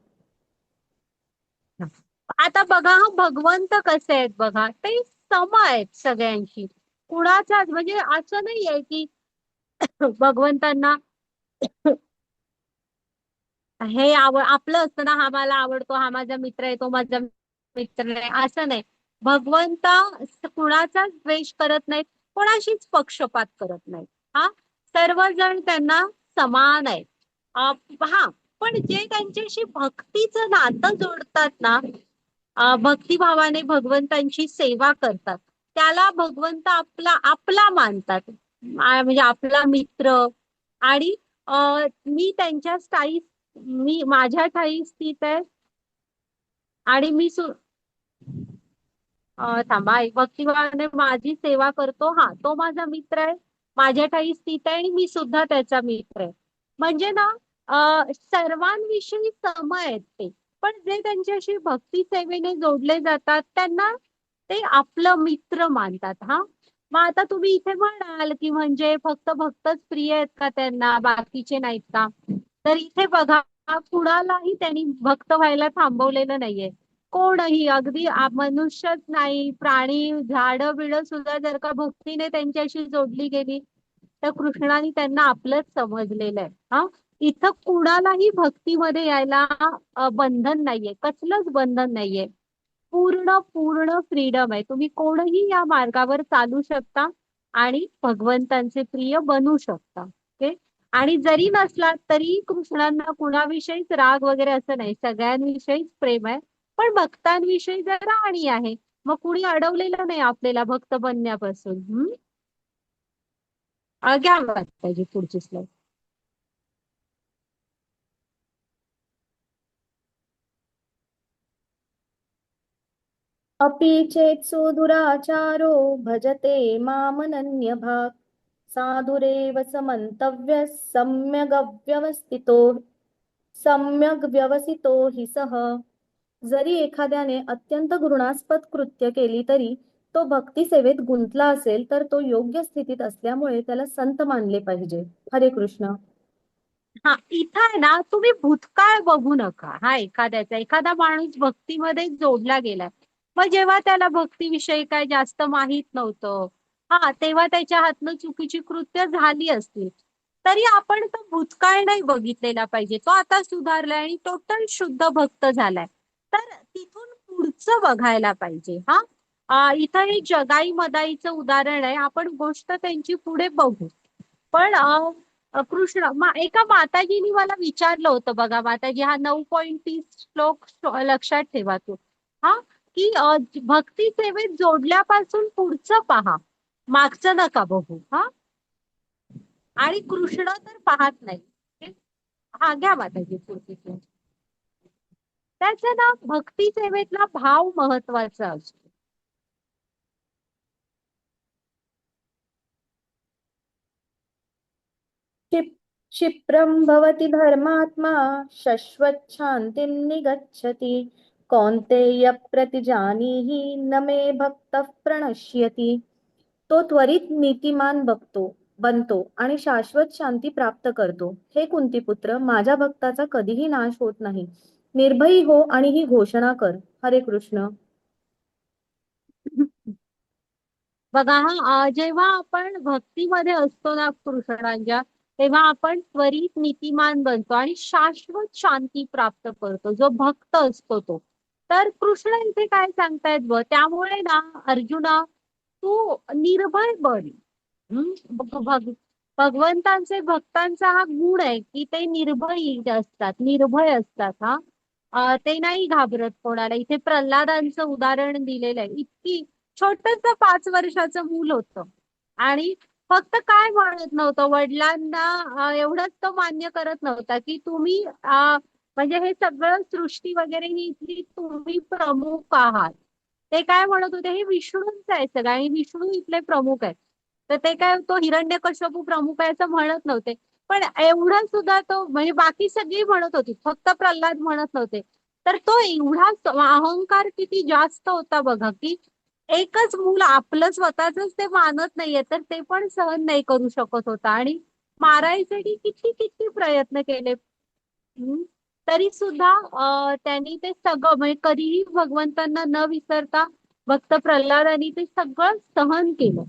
आता बघा हा भगवंत कसे आहेत बघा, ते सम आहेत सगळ्यांशी. कुणाच्या म्हणजे असं नाहीये की भगवंतांना हे आपलं असतं ना, हा मला आवडतो, हा माझा मित्र आहे, तो माझा मित्र आहे, असं नाही. भगवंत कुणाचाच द्वेष करत नाहीत, कोणाशीच पक्षपात करत नाहीत. हा, सर्वजण त्यांना समान आहेत. हा, पण जे त्यांच्याशी भक्तीचं नातं जोडतात ना, भक्तिभावाने भगवंतांची सेवा करतात, त्याला भगवंत आपला आपला मानतात, म्हणजे आपला मित्र. आणि मी त्यांच्या स्थायी, मी माझ्या ठायी स्थित आहे आणि मी थांबा, एक भक्तिभावाने माझी सेवा करतो, हा तो माझा मित्र आहे, माझ्या ठायी स्थित आहे आणि मी सुद्धा त्याचा मित्र आहे. म्हणजे ना, सर्वांविषयी सम आहेत ते. पण जे त्यांच्याशी भक्ती सेवेने जोडले जातात त्यांना ते आपलं मित्र मानतात. हा, मग आता तुम्ही इथे म्हणाल की म्हणजे फक्त भक्तच प्रिय आहेत का त्यांना, बाकीचे नाहीत का? तर इथे बघा, कुणालाही त्यांनी भक्त व्हायला थांबवलेलं नाहीये. कोणही, अगदी मनुष्यच नाही, प्राणी, झाडं बिडं सुद्धा जर का भक्तीने त्यांच्याशी जोडली गेली तर कृष्णाने त्यांना आपलंच समजलेलं आहे. हा, इथं कुणालाही भक्तीमध्ये यायला बंधन नाहीये, कसलंच बंधन नाहीये. पूर्ण पूर्ण फ्रीडम आहे, तुम्ही कोणही या मार्गावर चालू शकता आणि भगवंतांचे प्रिय बनू शकता. ओके. आणि जरी नसला तरी कृष्णांना कुणाविषयीच राग वगैरे असं नाही, सगळ्यांविषयीच प्रेम आहे. पण भक्तांविषयी जरा राणी आहे. मग कुणी अडवलेलं नाही आपल्याला भक्त बनण्यापासून. घ्या पाहिजे पुढची स्लाइड. अपि चेत्सु दुराचारो भजते मामनन्यभाक् साधुरेव समन्तव्यः सम्यग् व्यवसितो हि सः. जरी एखाद्याने अत्यंत घृणास्पद कृत्य केली तरी तो भक्ती सेवेत गुंतला असेल तर तो योग्य स्थितीत असल्यामुळे त्याला संत मानले पाहिजे. हरे कृष्ण. हा, इथं आहे ना, तुम्ही भूतकाळ बघू नका. हा, एखादा माणूस भक्तीमध्ये जोडला गेलाय, मग जेव्हा त्याला भक्तीविषयी काय जास्त माहित नव्हतं, हा, तेव्हा त्याच्या हातनं चुकीची कृत्य झाली असतील, तरी आपण तो भूतकाळ नाही बघितलेला पाहिजे. तो आता सुधारलाय आणि टोटल शुद्ध भक्त झालाय, तर तिथून पुढचं बघायला पाहिजे. हा, इथं हे जगाई मदाईचं उदाहरण आहे, आपण गोष्ट त्यांची पुढे बघू. पण एका माताजीनी मला विचारलं होतं बघा, माताजी, हा 9.30 श्लोक लक्षात ठेवा तू. हा, की भक्ती सेवेत जोडल्यापासून पुढचं पहा, मागचं नका बघू. हा, आणि कृष्ण तर पाहत नाही. हा, घ्या माताजी पुढची slide. त्याचा ना भक्ती सेवेतला भाव महत्वाचा असतो. क्षिप्रं भवति धर्मात्मा शश्वच्छान्तिं निगच्छति कौन्तेय प्रतिजानीहि न मे भक्तः प्रणश्यति. तो त्वरित नीतिमान बनतो आणि शाश्वत शांती प्राप्त करतो. हे कुंतीपुत्र, माझ्या भक्ताचा कधीही नाश होत नाही. निर्भयी हो आणि ही घोषणा कर. हरे कृष्ण. बघा हा, जेव्हा आपण भक्तीमध्ये असतो ना कृष्णांच्या, तेव्हा आपण त्वरित नीतिमान बनतो आणि शाश्वत शांती प्राप्त करतो, जो भक्त असतो तो. तर कृष्ण इथे काय सांगतायत त्यामुळे ना अर्जुना, तू निर्भय बन. भगवंतांचे भक्तांचा हा गुण आहे की ते निर्भयी असतात, निर्भय असतात. हा, ते नाही घाबरत कोणाला. इथे प्रल्हादांचं उदाहरण दिलेलं आहे. इतकी छोटस 5 वर्षाचं मूल होतं आणि फक्त काय म्हणत नव्हतं वडिलांना, एवढंच तो मान्य करत नव्हता की तुम्ही म्हणजे हे सगळं सृष्टी वगैरे ही इथली तुम्ही प्रमुख आहात. ते काय म्हणत होते, हे विष्णूंचं आहे सगळं आणि विष्णू इथले प्रमुख आहेत. तर ते काय, तो हिरण्यकश्यपू प्रमुख आहे असं म्हणत नव्हते. पण एवढं सुद्धा तो, म्हणजे बाकी सगळी म्हणत होती, फक्त प्रल्हाद म्हणत नव्हते. तर तो एवढा अहंकार किती जास्त होता बघा, की एकच मूल आपलं स्वतःच ते मानत नाहीये तर ते पण सहन नाही करू शकत होता आणि मारायसाठी किती किती प्रयत्न केले. हम्म. तरी सुद्धा त्यांनी ते सगळं म्हणजे कधीही भगवंतांना न विसरता भक्त प्रल्हादांनी ते सगळं सहन केलं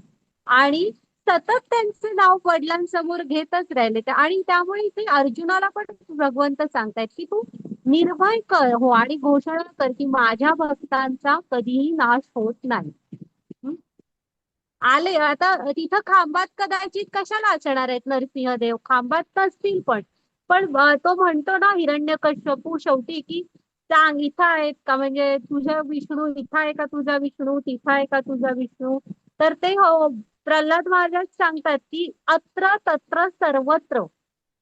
आणि सतत त्यांचे नाव वडिलांसमोर घेतच राहिले ते आणि त्यामुळे इथे अर्जुनाला पण भगवंत सांगतायत की तू निर्भय कर हो आणि घोषणा कर की माझ्या भक्तांचा कधीही नाश होत नाही. हं? आले आता तिथं खांबात कदाचित कशाला असणार आहेत नरसिंहदेव, खांबात नसतील पण तो म्हणतो ना हिरण्यकश्यपू शेवटी की सांग इथं आहेत का म्हणजे तुझा विष्णू इथं आहे का तुझा विष्णू तिथं आहे का तुझा विष्णू. तर ते हो प्रल्हाद महाराज सांगतात की अत्र तत्र सर्वत्र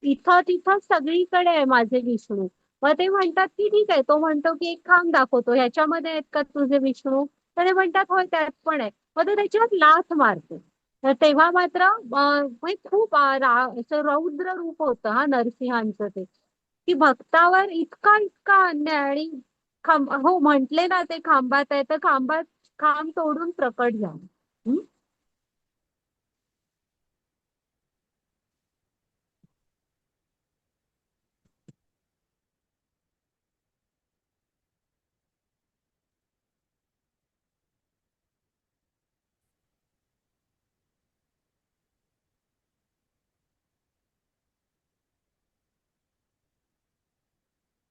इथं तिथं सगळीकडे आहे माझे विष्णू. मग ते म्हणतात की ठीक आहे, तो म्हणतो की एक खांब दाखवतो ह्याच्यामध्ये आहेत का तुझे विष्णू. तर ते म्हणतात होय त्यात पण आहे. मग तो त्याच्यावर लाथ मारतो. तर तेव्हा मात्र म्हणजे खूप असं रौद्र रूप होतं हा नरसिंहांचं ते की भक्तावर इतका इतका अन्याय आणि हो म्हंटले ना ते खांबात आहे तर खांबात खांब तोडून प्रकट झाला. हं?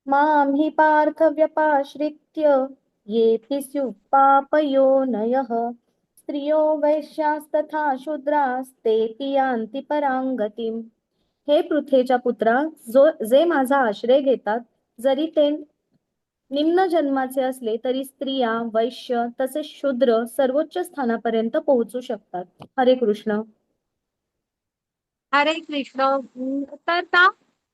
मां हि पार्थ व्यपाश्रित्य येति स्युः पापयोनयः स्त्रियो वैश्यास्तथा शूद्रास्तेति यान्ति परां गतिम्. हे पृथेच्या पुत्रा, जे माझा आश्रय घेतात, जरी ते निम्न जन्माचे असले तरी स्त्रिया, वैश्य तसेच शूद्र सर्वोच्च स्थानापर्यंत पोहोचू शकतात. हरे कृष्ण. हरे कृष्ण. तर ना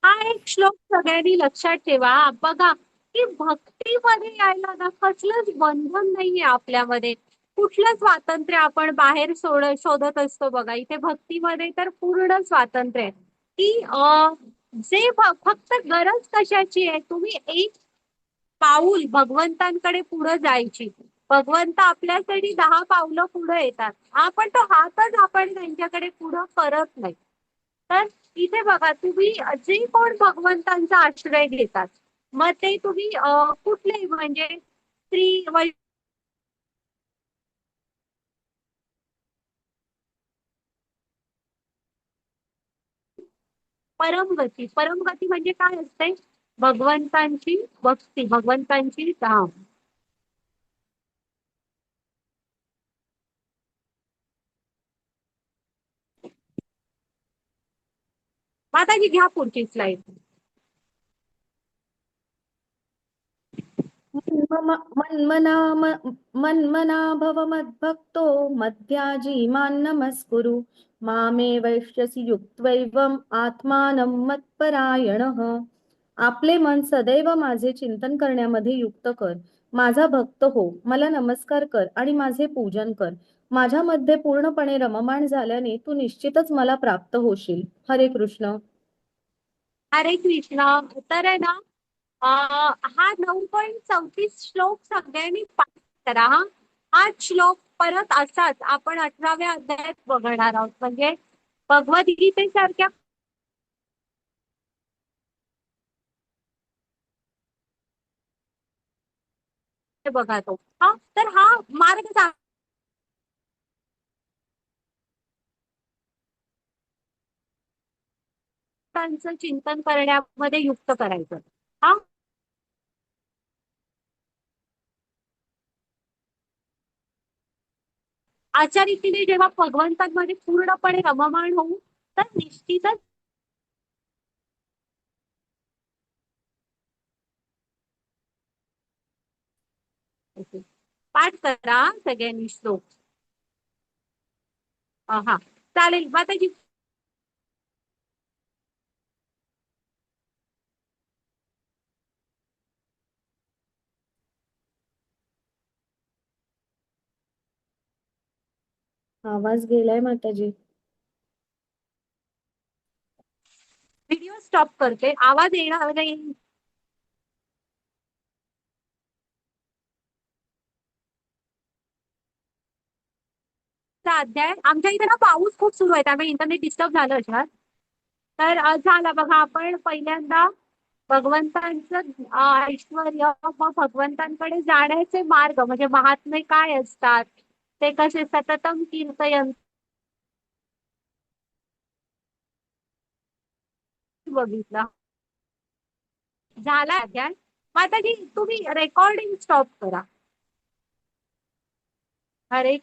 हा एक श्लोक सगळ्यांनी लक्षात ठेवा. बघा की भक्तीमध्ये यायला ना कसलंच बंधन नाहीये आपल्यामध्ये. कुठलं स्वातंत्र्य आपण बाहेर शोधत असतो बघा, इथे भक्तीमध्ये तर पूर्ण स्वातंत्र्य आहे की जे फक्त गरज कशाची आहे, तुम्ही एक पाऊल भगवंतांकडे पुढे जायची. भगवंत आपल्यासाठी 10 पावलं पुढे येतात. हा पण तो हातच आपण त्यांच्याकडे पुढं करत नाही. तर इथे बघा तुम्ही जे कोण भगवंतांचा आश्रय घेतात मग ते तुम्ही कुठले म्हणजे स्त्री परमगती. परमगती म्हणजे काय असते? भगवंतांची भक्ती, भगवंतांची धाम. माताजी घ्या पुढची स्लाइड. मन्मना मन्मना भव मद्भक्तो मध्याजी मां नमस्कुरु मामे वैश्यसि युक्त्वैवम् आत्मानं मत्परायणः. आपले मन सदैव माझे चिंतन करण्यामध्ये युक्त कर. माझा भक्त हो, मला नमस्कार कर आणि माझे पूजन कर. माझ्यामध्ये पूर्णपणे रममाण झाल्याने तू निश्चितच मला प्राप्त होशील. हरे कृष्ण. हरे कृष्ण. तर आहे ना हा 9.34 श्लोक सगळ्यांनी पाठ करा हा. हा श्लोक परत असाच आपण 18व्या अध्यायात बघणार आहोत म्हणजे भगवद्गीतेसारख्या बघा तो. हा तर हा मार्ग त्यांचं चिंतन करण्यामध्ये युक्त करायचं. हा अशा रीतीने जेव्हा भगवंतांमध्ये पूर्णपणे रममाण होऊ तर निश्चितच पाठ करा सगळ्यांनी श्लोक. हा चालेल माताजी. आवाज गेलाय माताजी. व्हिडिओ स्टॉप करते, आवाज येणार नाही. शेवटचा अध्याय. आमच्या इथे ना पाऊस खूप सुरू आहे त्यामुळे इंटरनेट डिस्टर्ब झालं असणार. तर झालं बघा, आपण पहिल्यांदा भगवंतांचं ऐश्वर्य, मग भगवंतांकडे जाण्याचे मार्ग म्हणजे महात्मे काय असतात, ते कसे सततम कीर्तयंत बघितलं. झाला अध्याय. माताजी तुम्ही रेकॉर्डिंग स्टॉप करा. हरे